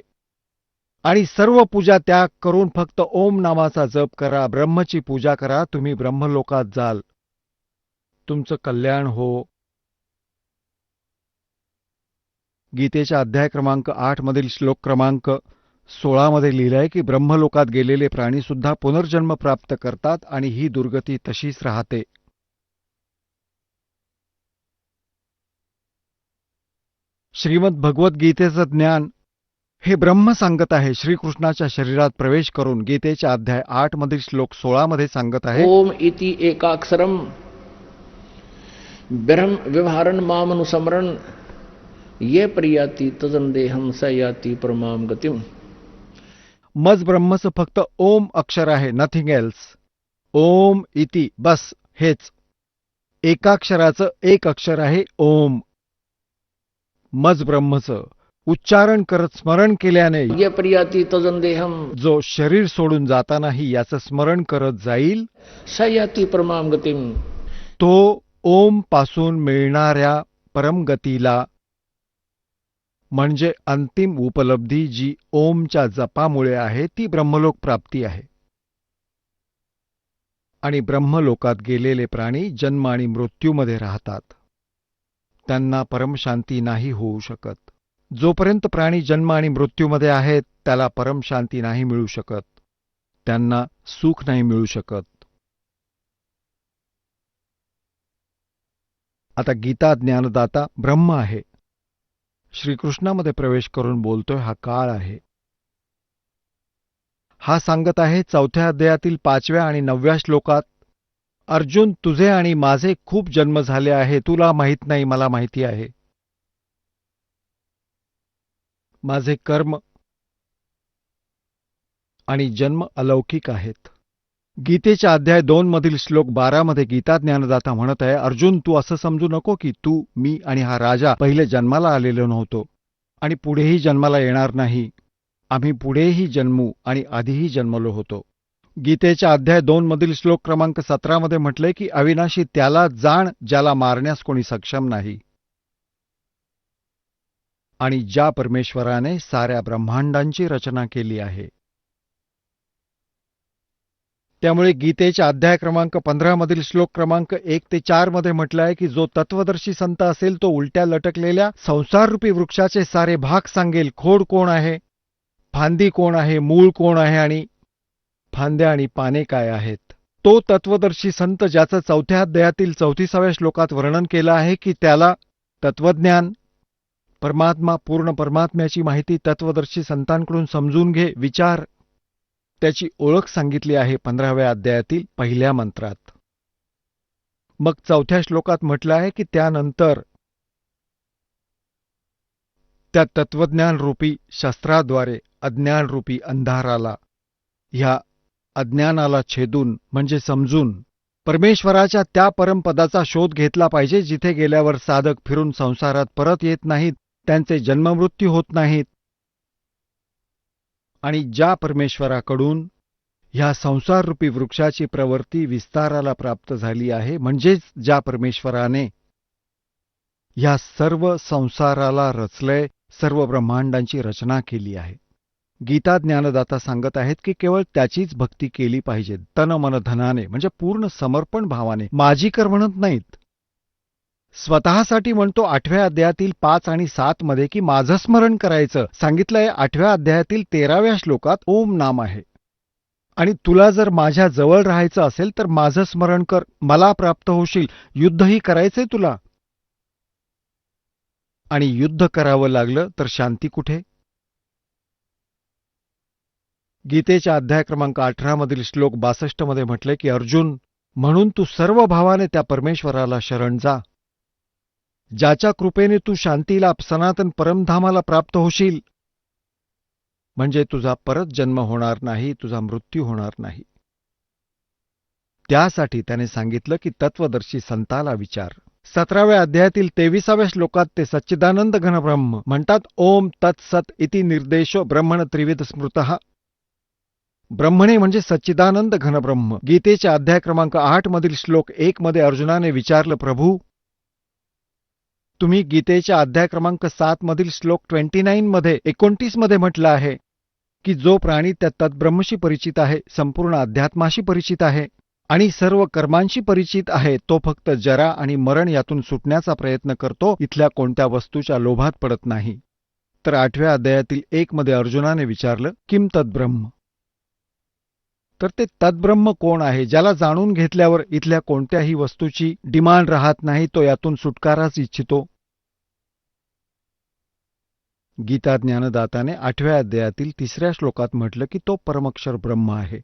आणि सर्व पूजा त्याग करून फक्त ओम नामाचा जप करा, ब्रह्मची पूजा करा, तुम्ही ब्रह्मलोकात जाल, तुमचं कल्याण हो. गीतेच्या अध्याय क्रमांक 8 मधील श्लोक क्रमांक 16 मध्ये लिहिलंय की ब्रह्मलोकात गेलेले प्राणी सुद्धा पुनर्जन्म प्राप्त करतात आणि ही दुर्गती तशीच राहते. श्रीमद भगवद्गीतेचं ज्ञान हे ब्रह्म सांगत आहे. श्रीकृष्णाच्या शरीरात प्रवेश करून गीतेच्या अध्याय 8 मधील श्लोक 16 मध्ये सांगत आहे, ओम इति एकाक्षरम ब्रह्म व्यवहारन मामनुसमरण ये प्रियाति तजन देहम स याति परमाम गतिम. मज ब्रह्मचं फक्त ओम अक्षर आहे, नथिंग एल्स. ओम इति, बस हेच. एकाक्षराचं एक अक्षर आहे ओम. मज ब्रह्मचं उच्चारण करत स्मरण केल्याने ये प्रियाति तजन देहम जो शरीर सोडून जातानाही याचं स्मरण करत जाईल स याति परमाम गतिम. तो ओम पासून मिळणाऱ्या परमगतीला, म्हणजे अंतिम उपलब्धी जी ओमच्या जपामुळे आहे ती ब्रह्मलोक प्राप्ती आहे. आणि ब्रह्मलोकात गेलेले प्राणी जन्म आणि मृत्यूमध्ये राहतात. त्यांना परमशांती नाही होऊ शकत. जोपर्यंत प्राणी जन्म आणि मृत्यूमध्ये आहेत त्याला परमशांती नाही मिळू शकत. त्यांना सुख नाही मिळू शकत. आता गीता ज्ञानदाता ब्रह्म आहे. श्रीकृष्णामध्ये प्रवेश करून बोलतोय हा काळ आहे. हा सांगत आहे 4थ्या अध्यायातील 5व्या आणि 9व्या श्लोकात, अर्जुन तुझे आणि माझे खूप जन्म झाले आहे, तुला माहीत नाही, मला माहिती आहे. माझे कर्म आणि जन्म अलौकिक आहेत. गीतेच्या अध्याय 2 मधील श्लोक 12 मध्ये गीता ज्ञानदाता म्हणत आहे, अर्जुन तू असं समजू नको की तू, मी आणि हा राजा पहिले जन्माला आलेलो नव्हतो आणि पुढेही जन्माला येणार नाही. आम्ही पुढेही जन्मू आणि आधीही जन्मलो होतो. गीतेच्या अध्याय 2 मधील श्लोक क्रमांक 17 मध्ये म्हटलंय की अविनाशी त्याला जाण ज्याला मारण्यास कोणी सक्षम नाही. आणि ज्या परमेश्वराने साऱ्या ब्रह्मांडांची रचना केली आहे. त्यामुळे गीतेच्या अध्याय क्रमांक 15 मधील श्लोक क्रमांक 1 ते 4 मध्ये म्हटलं आहे की जो तत्वदर्शी संत असेल तो उलट्या लटकलेल्या संसाररूपी वृक्षाचे सारे भाग सांगेल. खोड कोण आहे, फांदी कोण आहे, मूळ कोण आहे आणि फांद्या आणि पाने काय आहेत. तो तत्वदर्शी संत ज्याचं 4थ्या अध्यायातील 34व्या श्लोकात वर्णन केलं आहे की त्याला तत्वज्ञान, परमात्मा, पूर्ण परमात्म्याची माहिती तत्वदर्शी संतांकडून समजून घे, विचार. त्याची ओळख सांगितली आहे 15व्या अध्यायातील पहिल्या मंत्रात. मग 4थ्या श्लोकात म्हटलं आहे की त्यानंतर त्या तत्वज्ञान रूपी शस्त्राद्वारे अज्ञान रूपी अंधाराला, ह्या अज्ञानाला छेदून म्हणजे समजून परमेश्वराच्या त्या परमपदाचा शोध घेतला पाहिजे जिथे गेल्यावर साधक फिरून संसारात परत येत नाहीत, त्यांचे जन्ममृत्यू होत नाहीत. आणि ज्या परमेश्वराकडून ह्या संसाररूपी वृक्षाची प्रवृत्ती विस्ताराला प्राप्त झाली आहे, म्हणजेच ज्या परमेश्वराने ह्या सर्व संसाराला रचलंय, सर्व ब्रह्मांडांची रचना केली आहे. गीता ज्ञानदाता सांगत आहेत की केवळ त्याचीच भक्ती केली पाहिजे, तन मन धनाने, म्हणजे पूर्ण समर्पण भावाने. माझी कर म्हणत नाहीत. स्वतःसाठी म्हणतो 8व्या अध्यायातील 5 आणि 7 मध्ये की माझं स्मरण करायचं सांगितलंय. 8व्या अध्यायातील 13व्या श्लोकात ओम नाम आहे. आणि तुला जर माझ्या जवळ राहायचं असेल तर माझं स्मरण कर, मला प्राप्त होशील. युद्धही करायचंय तुला, आणि युद्ध करावं लागलं तर शांती कुठे. गीतेच्या अध्याय क्रमांक 18 मधील श्लोक 62 मध्ये म्हटले की अर्जुन, म्हणून तू सर्व भावाने त्या परमेश्वराला शरण जा, ज्याच्या कृपेने तू शांतीला, सनातन परमधामाला प्राप्त होशील. म्हणजे तुझा परत जन्म होणार नाही, तुझा मृत्यू होणार नाही. त्यासाठी त्याने सांगितलं की तत्वदर्शी संताला विचार. 17व्या अध्यायातील 23व्या श्लोकात ते सच्चिदानंद घन ब्रह्म म्हणतात, ओम तत्सत इति निर्देशो ब्रह्मण त्रिविध स्मृतः. ब्रह्मणे म्हणजे सच्चिदानंद घन ब्रह्म. गीतेच्या अध्याय क्रमांक 8 मधील श्लोक 1 मध्ये अर्जुनाने विचारलं, प्रभू तुम्ही गीतेच्या अध्याय क्रमांक 7 मधील श्लोक 29 मध्ये म्हटलं आहे की जो प्राणी त्या तत्ब्रह्मशी परिचित आहे, संपूर्ण अध्यात्माशी परिचित आहे आणि सर्व कर्मांशी परिचित आहे, तो फक्त जरा आणि मरण यातून सुटण्याचा प्रयत्न करतो, इथल्या कोणत्या वस्तूच्या लोभात पडत नाही. तर 8व्या अध्यायातील 1 मध्ये अर्जुनाने विचारलं, किम तद्ब्रह्म? तर ते तद्ब्रह्म कोण आहे, ज्याला जाणून घेतल्यावर इथल्या कोणत्याही वस्तूची डिमांड राहत नाही, तो यातून सुटकाराच इच्छितो? गीता ज्ञानदाताने 8व्या अध्यायातील 3ऱ्या श्लोकात म्हटलं की तो परमक्षर ब्रह्म आहे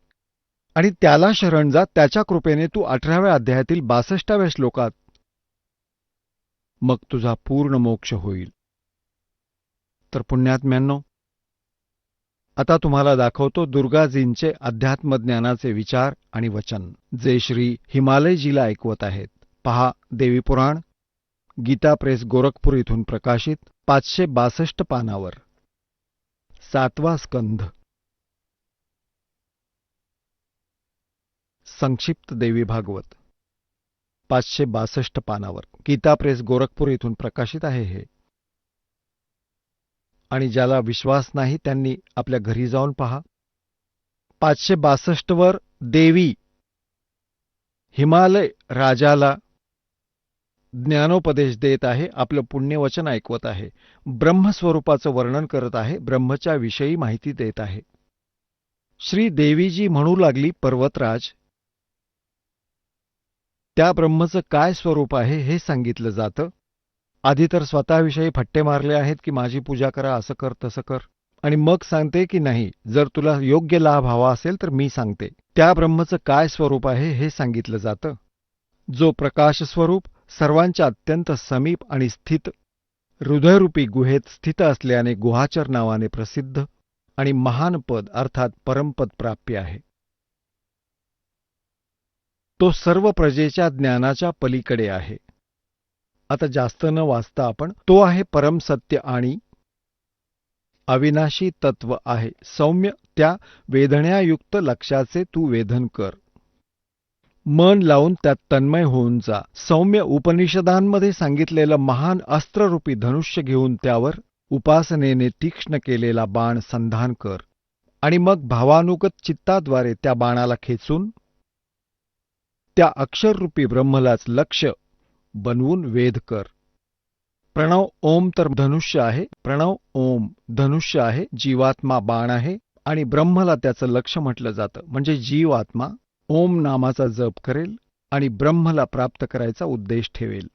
आणि त्याला शरण जा, त्याच्या कृपेने तू 18व्या अध्यायातील 62व्या श्लोकात मग तुझा पूर्ण मोक्ष होईल. तर पुण्यात्म्यांनो, आता तुम्हाला दाखवतो दुर्गाजींचे अध्यात्मज्ञानाचे विचार आणि वचन, जे श्री हिमालयजीला ऐकवत आहेत. पहा, देवी पुराण, गीता प्रेस गोरखपूर इथून प्रकाशित, 562 पानावर, 7वा स्कंध. संक्षिप्त देवी भागवत, 562 पानावर, गीता प्रेस गोरखपूर इथून प्रकाशित आहे हे. आणि ज्याला विश्वास नाही त्यांनी आपल्या घरी जाऊन पहा. 562 वर देवी हिमालय राजाला ज्ञानोपदेश देत आहे, आपलं पुण्यवचन ऐकवत आहे, ब्रह्मस्वरूपाचं वर्णन करत आहे, ब्रह्मच्या विषयी माहिती देत आहे. श्री देवीजी म्हणू लागली, पर्वतराज, त्या ब्रह्मचं काय स्वरूप आहे हे सांगितलं जातं. आधी तर स्वतःविषयी फट्टे मारले आहेत की माझी पूजा करा, असं कर तसं कर, आणि मग सांगते की नाही, जर तुला योग्य लाभ हवा असेल तर मी सांगते. त्या ब्रह्मचं काय स्वरूप आहे हे सांगितलं जातं. जो प्रकाश स्वरूप, सर्वांच्या अत्यंत समीप आणि स्थित, हृदयरूपी गुहेत स्थित असल्याने गुहाचर नावाने प्रसिद्ध आणि महान पद अर्थात परमपद प्राप्य आहे. तो सर्व प्रजेच्या ज्ञानाच्या पलीकडे आहे. आता जास्त न वाचता आपण, तो आहे परमसत्य आणि अविनाशी तत्व आहे. सौम्य त्या वेदण्यायुक्त लक्षाचे तू वेधन कर. मन लावून त्यात तन्मय होऊन जा. सौम्य उपनिषदांमध्ये सांगितलेलं महान अस्त्ररूपी धनुष्य घेऊन त्यावर उपासनेने तीक्ष्ण केलेला बाण संधान कर आणि मग भावानुगत चित्ताद्वारे त्या बाणाला खेचून त्या अक्षररूपी ब्रह्मलाच लक्ष्य बनवून वेध कर. प्रणव ओम तर धनुष्य आहे, प्रणव ओम धनुष्य आहे, जीवात्मा बाण आहे आणि ब्रह्मला त्याचं लक्ष्य म्हटलं जातं. म्हणजे जीवात्मा ओम नामाचा जप करेल आणि ब्रह्मला प्राप्त करायचा उद्देश ठेवेल.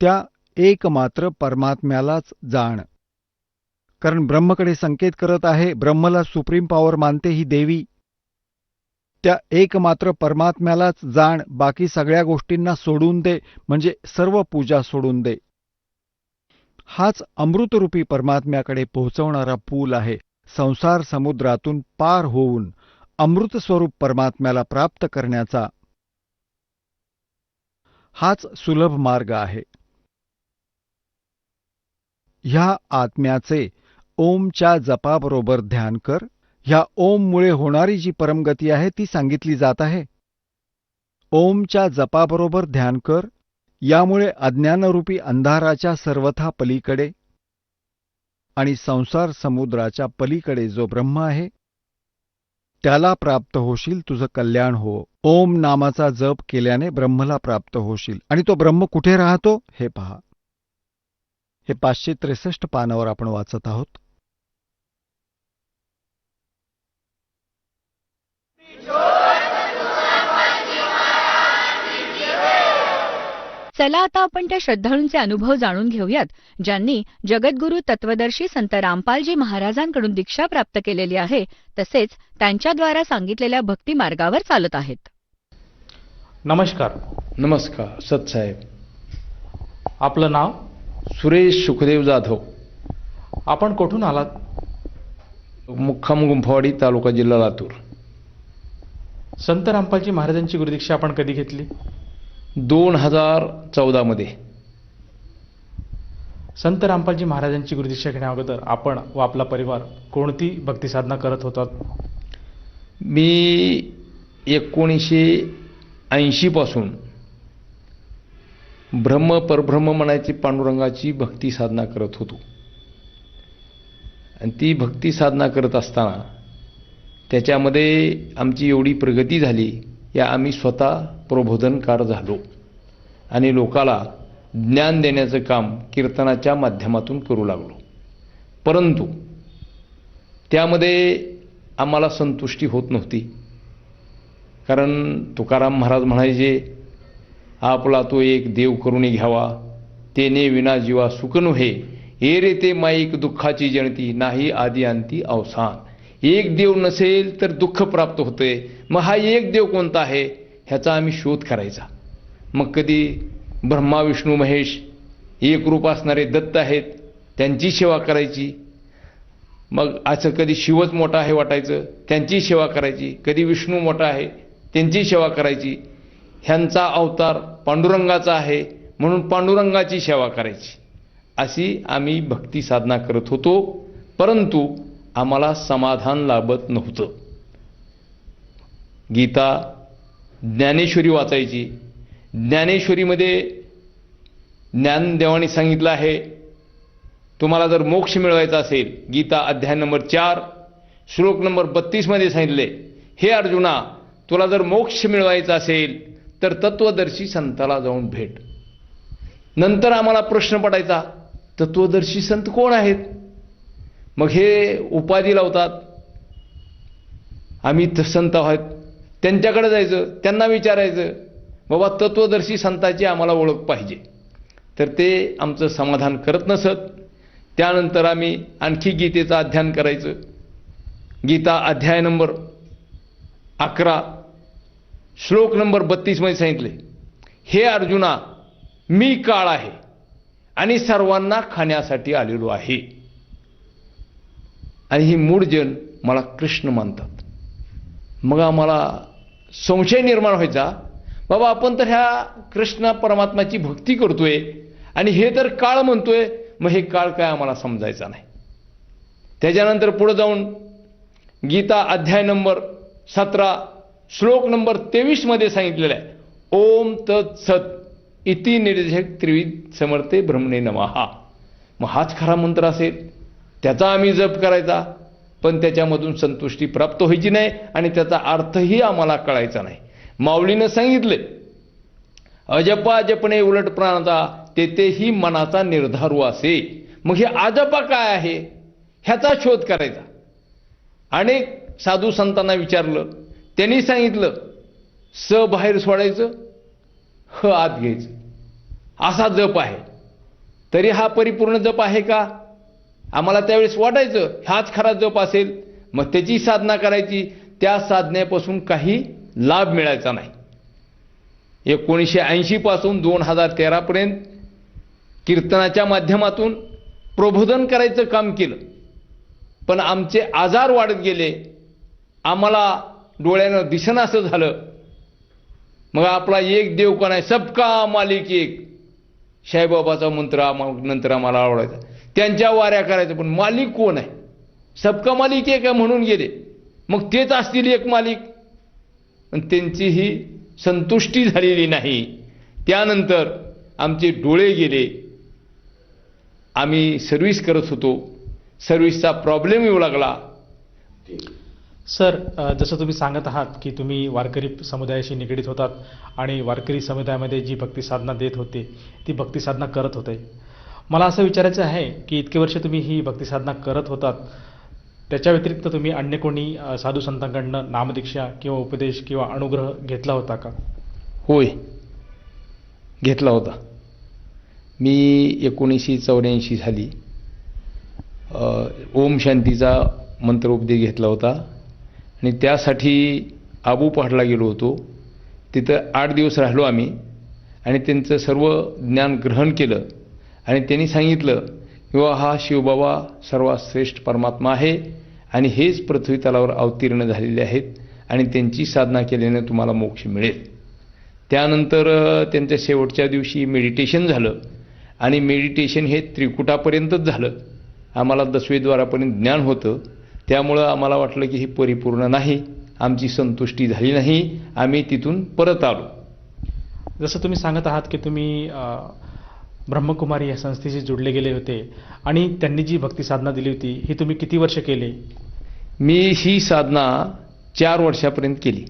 त्या एकमात्र परमात्म्यालाच जाण, कारण ब्रह्मकडे संकेत करत आहे. ब्रह्मला सुप्रीम पॉवर मानते ही देवी. त्या एकमात्र परमात्म्यालाच जाण, बाकी सगळ्या गोष्टींना सोडून दे, म्हणजे सर्व पूजा सोडून दे. हाच अमृतरूपी परमात्म्याकडे पोहोचवणारा पूल आहे. संसार समुद्रातून पार होऊन अमृतस्वरूप परमात्म्याला प्राप्त करण्याचा हाच सुलभ मार्ग आहे. ह्या आत्म्याचे ओमच्या जपाबरोबर ध्यान कर. ह्या ओममुळे होणारी जी परमगती आहे ती सांगितली जात आहे. ओमच्या जपाबरोबर ध्यान कर. यामुळे अज्ञानरूपी अंधाराच्या सर्वथा पलीकडे आणि संसार समुद्राच्या पलीकडे जो ब्रह्म आहे त्याला प्राप्त होशील. तुझं कल्याण हो. ओम नामाचा जप केल्याने ब्रह्मला प्राप्त होशील. आणि तो ब्रह्म कुठे राहतो हे पहा. हे 563 पानावर आपण वाचत आहोत. चला आता आपण त्या श्रद्धाळूंचे अनुभव जाणून घेऊयात, ज्यांनी जगद्गुरू तत्वदर्शी संत रामपालजी महाराजांकडून दीक्षा प्राप्त केलेली आहे, तसेच त्यांच्याद्वारा सांगितलेल्या भक्ती मार्गावर चालत आहेत. नमस्कार. नमस्कार सतसाहेब. आपलं नाव? सुरेश सुखदेव जाधव. आपण कुठून आलात? मुक्काम गुंफावाडी, तालुका, जिल्हा लातूर. संत रामपालजी महाराजांची गुरुदीक्षा आपण कधी घेतली? 2014 मध्ये. संत रामपालजी महाराजांची गुरुदीक्षा घेण्या अगोदर आपण व आपला परिवार कोणती भक्ती साधना करत होतात? मी 1980 पासून ब्रह्म परब्रह्म म्हणायची पांडुरंगाची भक्ती साधना करत होतो. आणि ती भक्ती साधना करत असताना त्याच्यामध्ये आमची एवढी प्रगती झाली, या आम्ही स्वतः प्रबोधनकार झालो आणि लोकाला ज्ञान देण्याचं काम कीर्तनाच्या माध्यमातून करू लागलो. परंतु त्यामध्ये आम्हाला संतुष्टी होत नव्हती. कारण तुकाराम महाराज म्हणायचे, आपला तो एक देव करून घ्यावा, तेने विना जीवा सुख नव्हे, ए रे ते माईक दुःखाची जणती, नाही आदी अंती अवसान. एक देव नसेल तर दुःख प्राप्त होते. मग हा एक देव कोणता आहे ह्याचा आम्ही शोध करायचा. मग कधी ब्रह्मा विष्णू महेश एक रूप असणारे दत्त आहेत त्यांची सेवा करायची. मग असं कधी शिवच मोठा आहे वाटायचं, त्यांची सेवा करायची. कधी विष्णू मोठा आहे त्यांची सेवा करायची. ह्यांचा अवतार पांडुरंगाचा आहे म्हणून पांडुरंगाची सेवा करायची. अशी आम्ही भक्ती साधना करत होतो. परंतु आम्हाला समाधान लाभत नव्हतं. गीता ज्ञानेश्वरी वाचायची. ज्ञानेश्वरीमध्ये ज्ञानदेवाने सांगितलं आहे, तुम्हाला जर मोक्ष मिळवायचा असेल, गीता अध्याय नंबर 4 श्लोक नंबर 32 मध्ये सांगितले, हे अर्जुना, तुला जर मोक्ष मिळवायचा असेल तर तत्वदर्शी संताला जाऊन भेट. नंतर आम्हाला प्रश्न पडायचा, तत्वदर्शी संत कोण आहेत? मग हे उपाधी लावतात, आम्ही संत आहोत. त्यांच्याकडे जायचं, त्यांना विचारायचं, बाबा तत्वदर्शी संताची आम्हाला ओळख पाहिजे. तर ते आमचं समाधान करत नसत. त्यानंतर आम्ही आणखी गीतेचं अध्ययन करायचं. गीता अध्याय नंबर 11 श्लोक नंबर 32 मध्ये सांगितले, हे अर्जुना, मी काळ आहे आणि सर्वांना खाण्यासाठी आलेलो आहे. आणि ही मूळ जन मला कृष्ण मानतात. मग आम्हाला संशय निर्माण व्हायचा, बाबा आपण तर ह्या कृष्ण परमात्माची भक्ती करतोय आणि हे तर काळ म्हणतोय, मग हे काळ काय आम्हाला समजायचा नाही. त्याच्यानंतर पुढे जाऊन गीता अध्याय नंबर 17 श्लोक नंबर 23 मध्ये सांगितलेलं आहे, ओम तत्सत इति निर्देशक त्रिविध समर्थे ब्रह्मणे नमः. मग हाच खरा मंत्र असेल, त्याचा आम्ही जप करायचा. पण त्याच्यामधून संतुष्टी प्राप्त व्हायची नाही आणि त्याचा अर्थही आम्हाला कळायचा नाही. माऊलीनं सांगितले, अजपा जपणे उलट प्राणाचा, तेथेही मनाचा निर्धारू असे. मग हे अजपा काय आहे ह्याचा शोध करायचा. अनेक साधू संतांना विचारलं, त्यांनी सांगितलं, स बाहेर सोडायचं, ह आत घ्यायचं, असा जप आहे. तरी हा परिपूर्ण जप आहे का? आम्हाला त्यावेळेस वाटायचं हाच खरा जप असेल. मग त्याची साधना करायची. त्या साधनेपासून काही लाभ मिळायचा नाही. 1980 पासून 2013 पर्यंत कीर्तनाच्या माध्यमातून प्रबोधन करायचं काम केलं. पण आमचे आजार वाढत गेले, आम्हाला डोळ्यानं दिसेनासं झालं. मग आपला एक देव कोण आहे, सबका मालिक एक, साईबाबाचा मंत्र नंतर आम्हाला आवडायचा. त्यांच्या वाऱ्या करायचं, पण मालिक कोण आहे? सबका मालिक एक आहे म्हणून गेले. मग तेच असतील एक मालिक. पण त्यांचीही संतुष्टी झालेली नाही. त्यानंतर आमचे डोळे गेले. आम्ही सर्व्हिस करत होतो, सर्व्हिसचा प्रॉब्लेम येऊ लागला. सर, जसं तुम्ही सांगत आहात की तुम्ही वारकरी समुदायाशी निगडीत होतात आणि वारकरी समुदायामध्ये जी भक्ती साधना देत होते ती भक्ती साधना करत होते. मला असं विचारायचं आहे की इतके वर्ष तुम्ही ही भक्ती साधना करत होतात, त्याच्या व्यतिरिक्त तुम्ही अन्य कोणी साधू संतांकडनं नामदीक्षा किंवा उपदेश किंवा अनुग्रह घेतला होता का? होय, घेतला होता. मी 1984 झाली ओम शांतीचा मंत्रोपदेश घेतला होता आणि त्यासाठी आबू पहाडला गेलो होतो. तिथं 8 दिवस राहिलो आम्ही आणि त्यांचं सर्व ज्ञान ग्रहण केलं. आणि त्यांनी सांगितलं किंवा हा शिवबाबा सर्वात श्रेष्ठ परमात्मा आहे आणि हेच पृथ्वी तलावर अवतीर्ण झालेले आहेत आणि त्यांची साधना केल्याने तुम्हाला मोक्ष मिळेल. त्यानंतर त्यांच्या शेवटच्या दिवशी मेडिटेशन झालं आणि मेडिटेशन हे त्रिकुटापर्यंतच झालं. आम्हाला 10वे द्वारापर्यंत ज्ञान होतं. त्यामुळं आम्हाला वाटलं की ही परिपूर्ण नाही, आमची संतुष्टी झाली नाही, आम्ही तिथून परत आलो. जसं तुम्ही सांगत आहात की तुम्ही ब्रह्मकुमारी या संस्थेशी जोडले गेले होते आणि त्यांनी जी भक्ती साधना दिली होती ही तुम्ही किती वर्ष केली? मी ही साधना 4 वर्षापर्यंत केली.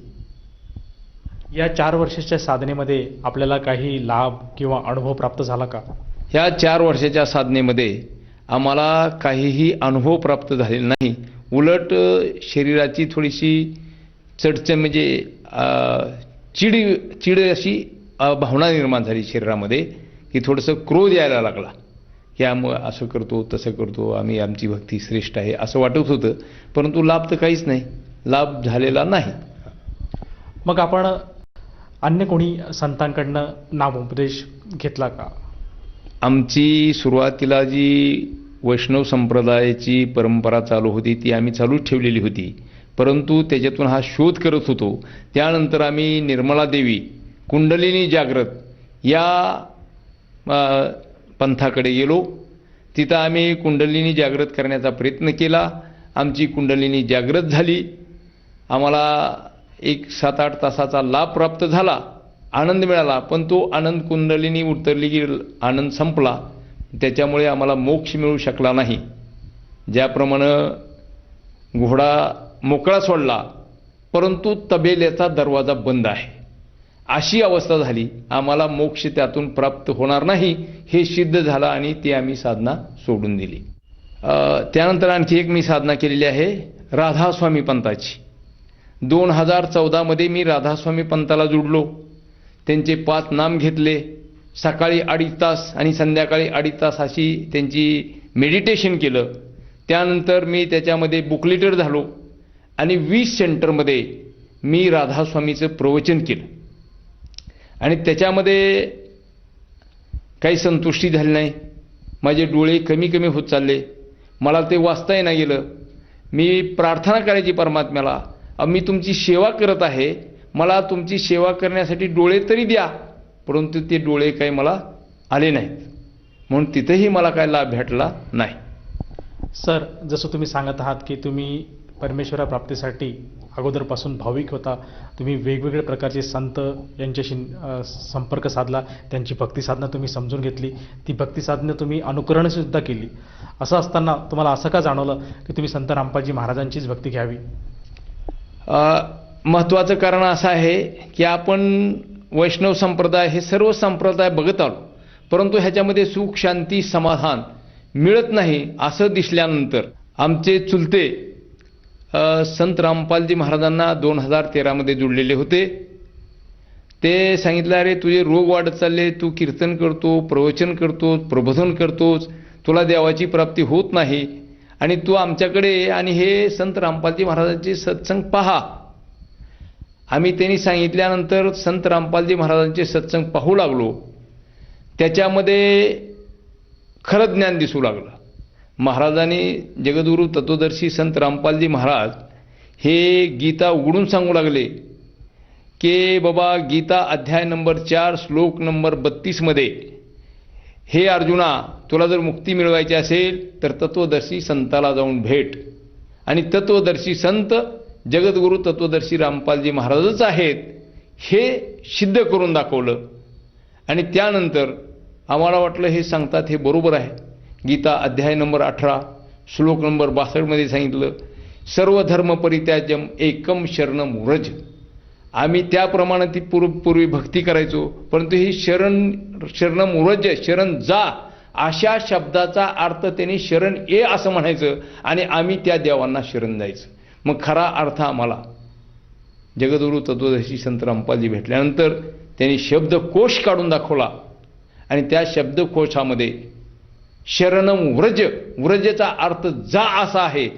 या 4 वर्षाच्या साधनेमध्ये आपल्याला काही लाभ किंवा अनुभव प्राप्त झाला का? ह्या 4 वर्षाच्या साधनेमध्ये आम्हाला काहीही अनुभव प्राप्त झालेला नाही. उलट शरीराची थोडीशी चढचण म्हणजे चिड अशी भावना निर्माण झाली शरीरामध्ये, की थोडंसं क्रोध यायला लागला, की आम्ही असं करतो तसं करतो, आमची भक्ती श्रेष्ठ आहे असं वाटत होतं. परंतु लाभ तर काहीच नाही, लाभ झालेला नाही. मग आपण अन्य कोणी संतांकडनं नामोपदेश घेतला का? आमची सुरुवातीला जी वैष्णव संप्रदायाची परंपरा चालू होती ती आम्ही चालूच ठेवलेली होती, परंतु त्याच्यातून हा शोध करत होतो. त्यानंतर आम्ही निर्मला देवी कुंडलिनी जागृत या पंथाकडे गेलो. तिथं आम्ही कुंडलिनी जागृत करण्याचा प्रयत्न केला. आमची कुंडलिनी जागृत झाली. आम्हाला एक 7-8 तासाचा लाभ प्राप्त झाला, आनंद मिळाला. पण तो आनंद कुंडलिनी उतरली की आनंद संपला. त्याच्यामुळे आम्हाला मोक्ष मिळू शकला नाही. ज्याप्रमाणे घोडा मोकळा सोडला परंतु तबेल्याचा दरवाजा बंद आहे, अशी अवस्था झाली. आम्हाला मोक्ष त्यातून प्राप्त होणार नाही हे सिद्ध झालं आणि ती आम्ही साधना सोडून दिली. त्यानंतर आणखी एक मी साधना केलेली आहे राधास्वामी पंथाची. 2014 मध्ये मी राधास्वामी पंथाला जुडलो. त्यांचे 5 नाम घेतले. सकाळी 2.5 तास आणि संध्याकाळी 2.5 तास अशी त्यांची मेडिटेशन केलं. त्यानंतर मी त्याच्यामध्ये बुकलिटर झालो आणि 20 सेंटरमध्ये मी राधास्वामीचं प्रवचन केलं. आणि त्याच्यामध्ये काही संतुष्टी झाली नाही. माझे डोळे कमी कमी होत चालले. मला ते वाचता येणं गेलं. मी प्रार्थना करायची परमात्म्याला, मी तुमची सेवा करत आहे, मला तुमची सेवा करण्यासाठी डोळे तरी द्या. परंतु ते डोळे काही मला आले नाहीत, म्हणून तिथेही मला काय लाभ भेटला नाही. सर, जसं तुम्ही सांगत आहात की तुम्ही परमेश्वरा प्राप्तीसाठी अगोदरपासून भाविक होता, तुम्ही वेगवेगळ्या प्रकारचे संत यांच्याशी संपर्क साधला, त्यांची भक्ती साधना तुम्ही समजून घेतली, ती भक्ती साधना तुम्ही अनुकरणसुद्धा केली. असं असताना तुम्हाला असं का जाणवलं की तुम्ही संत रामपालजी महाराजांचीच भक्ती घ्यावी? महत्त्वाचं कारण असं आहे की आपण वैष्णव संप्रदाय हे सर्व संप्रदाय बघत आलो, परंतु ह्याच्यामध्ये सुख शांती समाधान मिळत नाही असं दिसल्यानंतर आमचे चुलते संत रामपालजी महाराजांना 2013 मध्ये जुळलेले होते. ते सांगितलं, अरे तुझे रोग वाढत चालले, तू कीर्तन करतो, प्रवचन करतो, प्रबोधन करतोस, तुला देवाची प्राप्ती होत नाही आणि तू आमच्याकडे आणि हे संत रामपालजी महाराजांचे सत्संग पहा. आम्ही त्यांनी सांगितल्यानंतर संत रामपालजी महाराजांचे सत्संग पाहू लागलो. त्याच्यामध्ये खरं ज्ञान दिसू लागलं. महाराजांनी जगद्गुरू तत्वदर्शी संत रामपालजी महाराज हे गीता उघडून सांगू लागले की बाबा, गीता अध्याय नंबर 4 श्लोक नंबर 32 मध्ये, हे अर्जुना, तुला जर मुक्ती मिळवायची असेल तर तत्वदर्शी संताला जाऊन भेट. आणि तत्वदर्शी संत जगद्गुरू तत्वदर्शी रामपालजी महाराजच आहेत हे सिद्ध करून दाखवलं. आणि त्यानंतर आम्हाला वाटलं हे सांगतात हे बरोबर आहे. गीता अध्याय नंबर 18 श्लोक नंबर 62 मध्ये सांगितलं, सर्व धर्म परित्याज्यम एकम शरणम व्रज. आम्ही त्याप्रमाणे ती पूर्वी भक्ती करायचो, परंतु ही शरणम व्रज, शरण जा अशा शब्दाचा अर्थ त्यांनी शरण ये असं म्हणायचं आणि आम्ही त्या देवांना शरण जायचं. मग खरा अर्थ आम्हाला जगद्गुरू तत्वदर्शी संत रामपालजी भेटल्यानंतर त्यांनी शब्दकोश काढून दाखवला आणि त्या शब्दकोशामध्ये शरणम व्रज, व्रजचा अर्थ जा असा आहे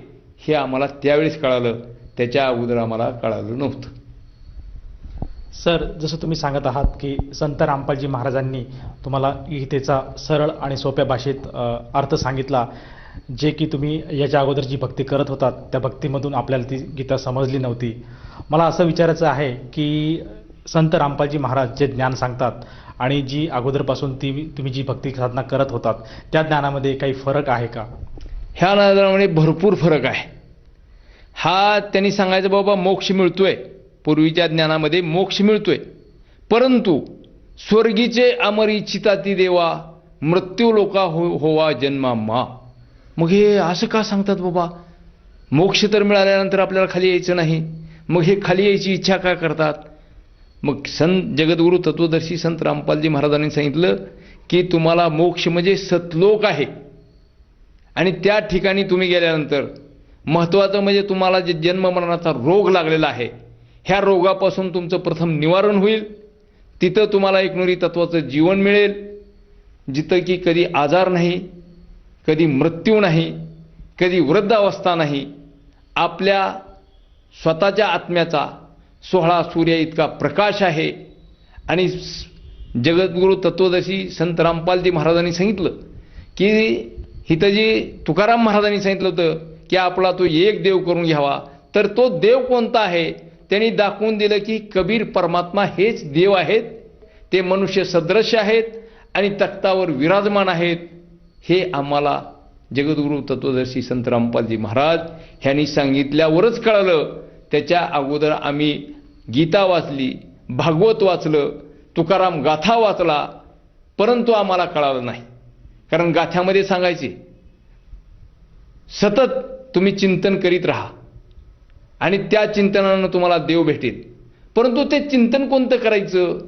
हे आम्हाला त्यावेळेस कळालं. त्याच्या अगोदर आम्हाला कळालं नव्हतं. सर, जसं तुम्ही सांगत आहात की संत रामपालजी महाराजांनी तुम्हाला गीतेचा सरळ आणि सोप्या भाषेत अर्थ सांगितला, जे की तुम्ही याच्या अगोदर जी भक्ती करत होतात त्या भक्तीमधून आपल्याला ती गीता समजली नव्हती. मला असं विचारायचं आहे की संत रामपालजी महाराज जे ज्ञान सांगतात आणि जी अगोदरपासून तुम्ही जी भक्ती साधना करत होतात त्या ज्ञानामध्ये काही फरक आहे का? ह्या ज्ञानामध्ये भरपूर फरक आहे. हा त्यांनी सांगायचं, बाबा मोक्ष मिळतोय, पूर्वीच्या ज्ञानामध्ये मोक्ष मिळतोय, परंतु स्वर्गीचे अमर इच्छिता ती देवा, मृत्यू लोका होवा जन्मा मा. मग हे असं का सांगतात बाबा? मोक्ष तर मिळाल्यानंतर आपल्याला खाली यायचं नाही, मग हे खाली यायची इच्छा का करतात? मग संत जगद्गुरू तत्वदर्शी संत रामपालजी महाराजांनी सांगितलं की तुम्हाला मोक्ष म्हणजे सतलोक आहे, आणि त्या ठिकाणी तुम्ही गेल्यानंतर महत्त्वाचं म्हणजे तुम्हाला जे जन्ममरणाचा रोग लागलेला आहे, ह्या रोगापासून तुमचं प्रथम निवारण होईल. तिथं तुम्हाला एकनुरी तत्वाचं जीवन मिळेल, जिथं की कधी आजार नाही, कधी मृत्यू नाही, कधी वृद्धावस्था नाही. आपल्या स्वतःच्या आत्म्याचा 16 सूर्य इतका प्रकाश आहे. आणि जगद्गुरू तत्वदर्शी संत रामपालजी महाराजांनी सांगितलं की इथं जी तुकाराम महाराजांनी सांगितलं होतं की आपला तो एक देव करून घ्यावा, तर तो देव कोणता आहे त्यांनी दाखवून दिलं की कबीर परमात्मा हेच देव आहेत. ते मनुष्य सदृश्य आहेत आणि तख्तावर विराजमान आहेत. हे आम्हाला जगद्गुरू तत्वदर्शी संत रामपालजी महाराज ह्यांनी सांगितल्यावरच कळलं. त्याच्या अगोदर आम्ही गीता वाचली, भागवत वाचलं, तुकाराम गाथा वाचला, परंतु आम्हाला कळालं नाही. कारण गाथ्यामध्ये सांगायचे सतत तुम्ही चिंतन करीत राहा आणि त्या चिंतनानं तुम्हाला देव भेटेल. परंतु ते चिंतन कोणतं करायचं?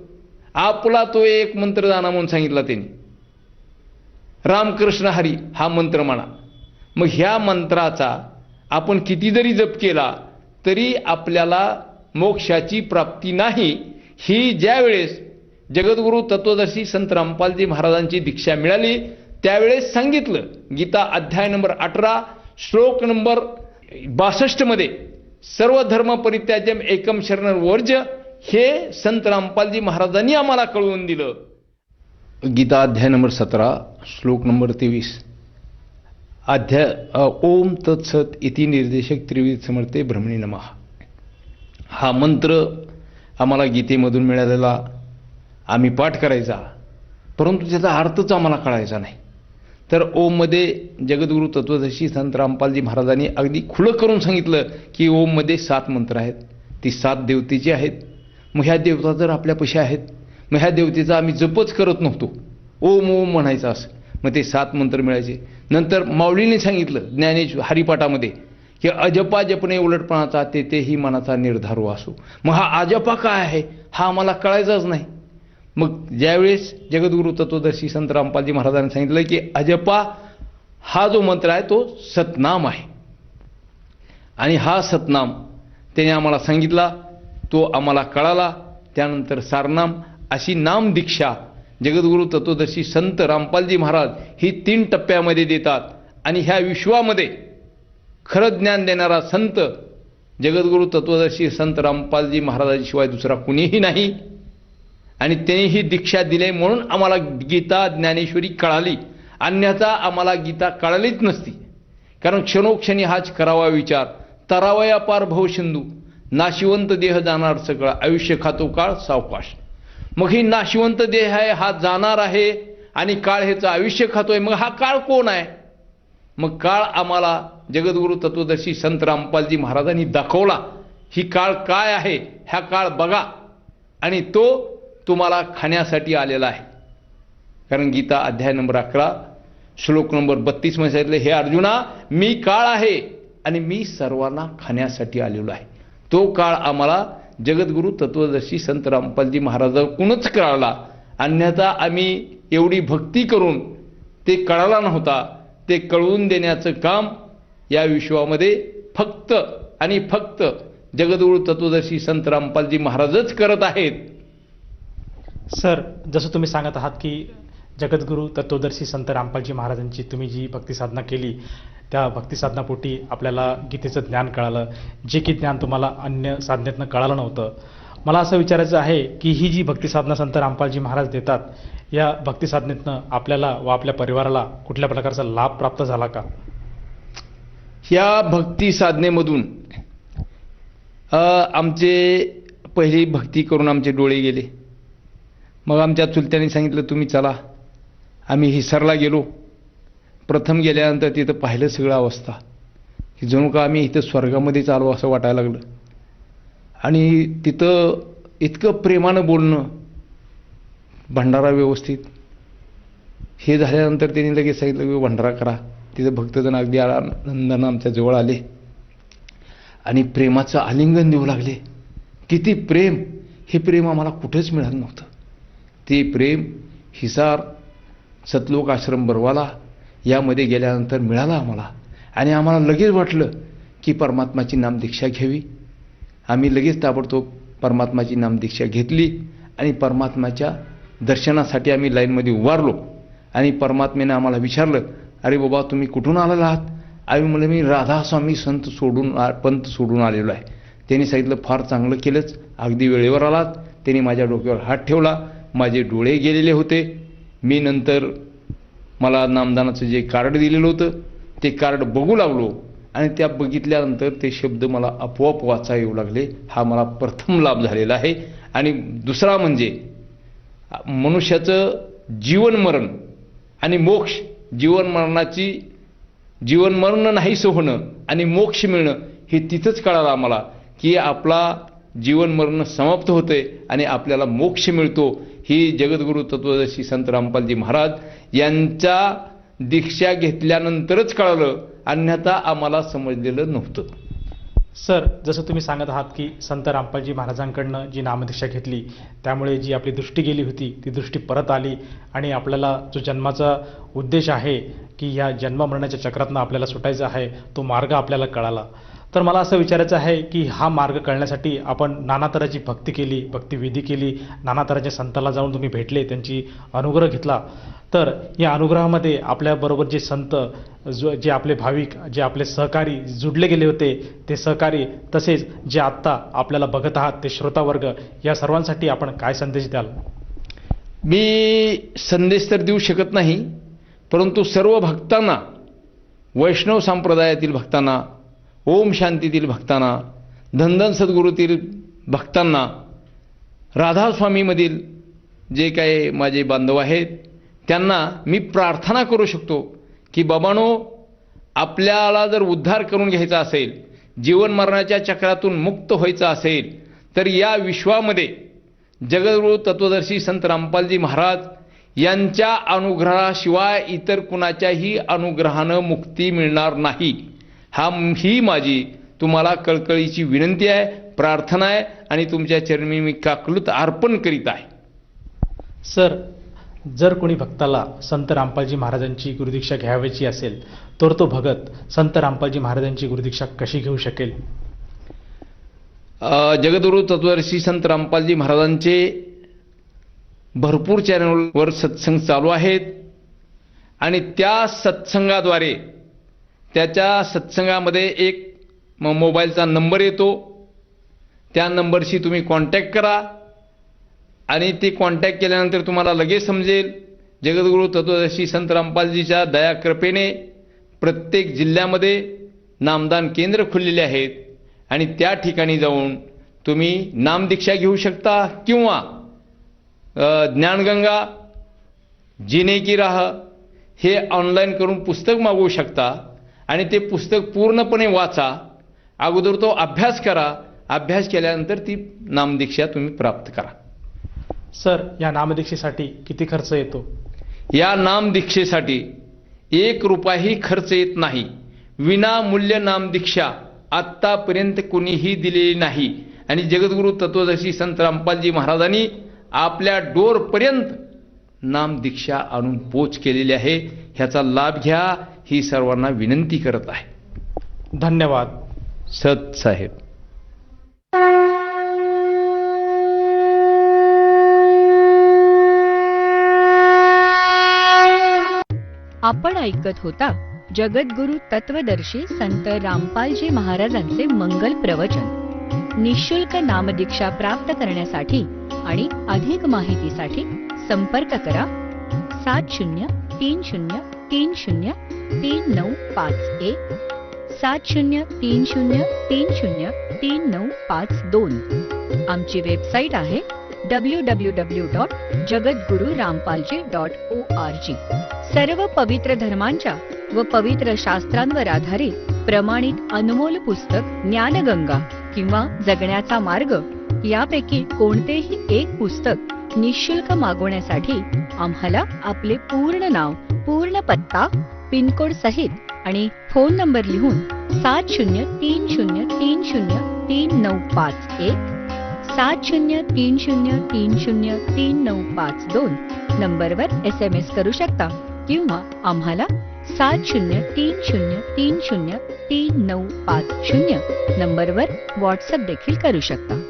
आपला तो एक मंत्र जाणा म्हणून सांगितला त्यांनी, रामकृष्ण हरी हा मंत्र म्हणा. मग ह्या मंत्राचा आपण किती जरी जप केला तरी आपल्याला मोक्षाची प्राप्ती नाही. ही ज्यावेळेस जगद्गुरू तत्वदर्शी संत रामपालजी महाराजांची दीक्षा मिळाली त्यावेळेस सांगितलं. गीता अध्याय नंबर 18 श्लोक नंबर 62 मध्ये सर्व धर्म परित्याज्यम एकम शरण वर्ज हे संत रामपालजी महाराजांनी आम्हाला कळवून दिलं. गीता अध्याय नंबर 17 श्लोक नंबर 23 अध्याय ओम तत्सत इति निर्देशक त्रिविध समर्थे ब्रह्मणे नमः. हा मंत्र आम्हाला गीतेमधून मिळालेला आम्ही पाठ करायचा, परंतु त्याचा अर्थच आम्हाला कळायचा नाही. तर ओममध्ये जगद्गुरू तत्वदर्शी संत रामपालजी महाराजांनी अगदी खुलं करून सांगितलं की ओममध्ये 7 मंत्र आहेत, ती 7 देवतेची आहेत. मग ह्या देवता जर आपल्यापाशी आहेत, मग ह्या देवतेचा आम्ही जपच करत नव्हतो, ओम ओम म्हणायचं असं. मग ते 7 मंत्र मिळायचे. नंतर माऊलीने सांगितलं ज्ञानेश्वर हरिपाठामध्ये की अजपा जपणे उलटपणाचा तेही मनाचा निर्धार असो. मग हा अजपा काय आहे हा आम्हाला कळायचाच नाही. मग ज्यावेळेस जगद्गुरू तत्वदर्शी संत रामपालजी महाराजांनी सांगितलं की अजपा हा जो मंत्र आहे तो सतनाम आहे, आणि हा सतनाम त्याने आम्हाला सांगितला, तो आम्हाला कळाला. त्यानंतर सारनाम अशी नाम दीक्षा जगद्गुरू तत्वदर्शी संत रामपालजी महाराज ही 3 टप्प्यामध्ये देतात. आणि ह्या विश्वामध्ये खरं ज्ञान देणारा संत जगद्गुरू तत्वदर्शी संत रामपालजी महाराजांशिवाय दुसरा कुणीही नाही. आणि त्यांनी ही दीक्षा दिली म्हणून आम्हाला गीता ज्ञानेश्वरी कळाली, अन्यथा आम्हाला गीता कळालीच नसती. कारण क्षणोक्षणी हाच करावा विचार, तरावया पार भवसिंधू, नाशिवंत देह जाणार सगळा, आयुष्य खातो काळ सावकाश. मग ही नाशिवंत देह आहे हा जाणार आहे आणि काळ ह्याचं आयुष्य खातोय. मग हा काळ कोण आहे? मग काळ आम्हाला जगद्गुरू तत्वदर्शी संत रामपालजी महाराजांनी दाखवला. ही काळ काय आहे, ह्या काळ बघा, आणि तो तुम्हाला खाण्यासाठी आलेला आहे. कारण गीता अध्याय नंबर 11 श्लोक नंबर 32 मध्ये सांगितले, हे अर्जुना मी काळ आहे आणि मी सर्वांना खाण्यासाठी आलेलो आहे. तो काळ आम्हाला जगद्गुरू तत्वदर्शी संत रामपालजी महाराजांकडूनच कळाला, अन्यथा आम्ही एवढी भक्ती करून ते कळाला नव्हता. ते कळवून देण्याचं काम या विश्वामध्ये फक्त आणि फक्त जगद्गुरू तत्वदर्शी संत रामपालजी महाराजच करत आहेत. सर, जसं तुम्ही सांगत आहात की जगद्गुरू तत्वदर्शी संत रामपालजी महाराजांची तुम्ही जी भक्ती साधना केली त्या भक्ती साधनापोटी आपल्याला गीतेचं ज्ञान कळालं, जे की ज्ञान तुम्हाला अन्य साधनेतनं कळालं नव्हतं. मला असं विचारायचं आहे की ही जी भक्ती साधना संत रामपालजी महाराज देतात, या भक्ती साधनेतनं आपल्याला व आपल्या परिवाराला कुठल्या प्रकारचा लाभ प्राप्त झाला का? ह्या भक्ती साधनेमधून आमचे पहिली भक्ती करून आमचे डोळे गेले. मग आमच्या चुलत्यांनी सांगितलं तुम्ही चला. आम्ही हिसरला गेलो. प्रथम गेल्यानंतर तिथं पाहिलं सगळं अवस्था की जणू का आम्ही इथं स्वर्गामध्येच आलो असं वाटायला लागलं. आणि तिथं इतकं प्रेमानं बोलणं, भंडारा व्यवस्थित. हे झाल्यानंतर त्यांनी लगेच सांगितलं की भंडारा करा. तिथं भक्तजण अगदी आनंदानं आमच्या जवळ आले आणि प्रेमाचं आलिंगन देऊ लागले. किती प्रेम हे प्रेम आम्हाला कुठेच मिळालं नव्हतं. ते प्रेम हिसार, सतलोक आश्रम बरवाला यामध्ये गेल्यानंतर मिळालं आम्हाला. आणि आम्हाला लगेच वाटलं की परमात्माची नामदीक्षा घ्यावी. आम्ही लगेच ताबडतोब परमात्माची नामदीक्षा घेतली आणि परमात्माच्या दर्शनासाठी आम्ही लाईनमध्ये उभारलो. आणि परमात्म्याने आम्हाला विचारलं, अरे बाबा तुम्ही कुठून आलेला आहात? आम्ही म्हणलं मी राधास्वामी पंत सोडून आलेलो आहे. त्यांनी सांगितलं फार चांगलं केलंच, अगदी वेळेवर आलात. त्यांनी माझ्या डोक्यावर हात ठेवला. माझे डोळे गेलेले होते. मी नंतर मला नामदानाचं जे कार्ड दिलेलं होतं ते कार्ड बघू लागलो आणि त्या बघितल्यानंतर ते शब्द मला आपोआप वाचा येऊ लागले. हा मला प्रथम लाभ झालेला आहे. आणि दुसरा म्हणजे मनुष्याचं जीवन मरण आणि मोक्ष, जीवन मरण नाहीसं होणं आणि मोक्ष मिळणं हे तिथंच कळालं आम्हाला की आपला जीवन मरण समाप्त होते आणि आपल्याला मोक्ष मिळतो. ही जगद्गुरू तत्वदर्शी संत रामपालजी महाराज यांच्या दीक्षा घेतल्यानंतरच कळालं, अन्यथा आम्हाला समजलेलं नव्हतं. सर, जसं तुम्ही सांगत आहात की संत रामपालजी महाराजांकडनं जी नामदीक्षा घेतली त्यामुळे जी आपली दृष्टी गेली होती ती दृष्टी परत आली आणि आपल्याला जो जन्माचा उद्देश आहे की ह्या जन्ममरणाच्या चक्रातनं आपल्याला सुटायचं आहे तो मार्ग आपल्याला कळाला. तर मला असं विचारायचं आहे की हा मार्ग कळण्यासाठी आपण नाना तऱ्हाची भक्ती केली, भक्तिविधी केली, नाना तऱ्हाच्या संतांना जाऊन तुम्ही भेटले, त्यांची अनुग्रह घेतला. तर या अनुग्रहामध्ये आपल्याबरोबर जे संत, जे आपले भाविक, जे आपले सहकारी जुडले गेले होते ते सहकारी, तसेच जे आत्ता आपल्याला बघत आहात ते श्रोतावर्ग, या सर्वांसाठी आपण काय संदेश द्याल? मी संदेश तर देऊ शकत नाही, परंतु सर्व भक्तांना, वैष्णव संप्रदायातील भक्तांना, ओम शांतीतील भक्तांना, धनधन सद्गुरूतील भक्तांना, राधास्वामीमधील जे काही माझे बांधव आहेत त्यांना मी प्रार्थना करू शकतो की बाबांनो, आपल्याला जर उद्धार करून घ्यायचा असेल, जीवन मरणाच्या चक्रातून मुक्त व्हायचं असेल, तर या विश्वामध्ये जगद्गुरू तत्वदर्शी संत रामपालजी महाराज यांच्या अनुग्रहाशिवाय इतर कुणाच्याही अनुग्रहानं मुक्ती मिळणार नाही. ही माझी तुम्हाला कळकळीची विनंती आहे, प्रार्थना आहे आणि तुमच्या चरणी मी काकलूत अर्पण करीत आहे. सर, जर कोणी भक्ताला संत रामपालजी महाराजांची गुरुदीक्षा घ्यावयाची असेल तर तो भगत संत रामपालजी महाराजांची गुरुदीक्षा कशी घेऊ शकेल? जगद्गुरू तत्वदर्शी संत रामपालजी महाराजांचे भरपूर चॅनलवर सत्संग चालू आहेत आणि त्या सत्संगाद्वारे, त्याच्या सत्संगामध्ये एक मोबाईलचा नंबर येतो, त्या नंबरशी तुम्ही कॉन्टॅक्ट करा आणि ते कॉन्टॅक्ट केल्यानंतर तुम्हाला लगेच समजेल. जगद्गुरू तत्वदर्शी संत रामपालजीच्या दयाकृपेने प्रत्येक जिल्ह्यामध्ये नामदान केंद्र खुललेले आहेत आणि त्या ठिकाणी जाऊन तुम्ही नामदीक्षा घेऊ शकता किंवा ज्ञानगंगा, जीने की राह हे ऑनलाईन करून पुस्तक मागवू शकता आणि ते पुस्तक पूर्णपणे वाचा. अगोदर तो अभ्यास करा, अभ्यास केल्यानंतर ती नामदीक्षा तुम्ही प्राप्त करा. सर, या नामदीक्षेसाठी किती खर्च येतो? या नामदीक्षेसाठी 1 रुपयाही खर्च येत नाही. विनामूल्य नामदीक्षा आत्तापर्यंत कोणीही दिलेली नाही आणि जगद्गुरू तत्वदर्शी संत रामपालजी महाराजांनी आपल्या डोरपर्यंत नामदीक्षा आणून पोच केलेली आहे. ह्याचा लाभ घ्या ही सर्वांना विनंती करत आहे. धन्यवाद. सत साहेब. आपण ऐकत होता जगद्गुरू तत्वदर्शी संत रामपालजी महाराजांचे मंगल प्रवचन. निःशुल्क नामदीक्षा प्राप्त करण्यासाठी आणि अधिक माहितीसाठी संपर्क करा 7030303951 7030303952. आमची वेबसाईट आहे www.jagadgururampalji.org. सर्व पवित्र धर्मांच्या व पवित्र शास्त्रांवर आधारित प्रमाणित अनमोल पुस्तक ज्ञानगंगा किंवा जगण्याचा मार्ग यापैकी कोणतेही एक पुस्तक निःशुल्क मागवण्यासाठी आम्हाला आपले पूर्ण नाव, पूर्ण पत्ता, पिनकोड सहित आणि फोन नंबर लिहून 7030303951 7030303952 नंबरवर SMS करू शकता किंवा आम्हाला 7030303950 नंबरवर व्हॉट्सअप देखील करू शकता.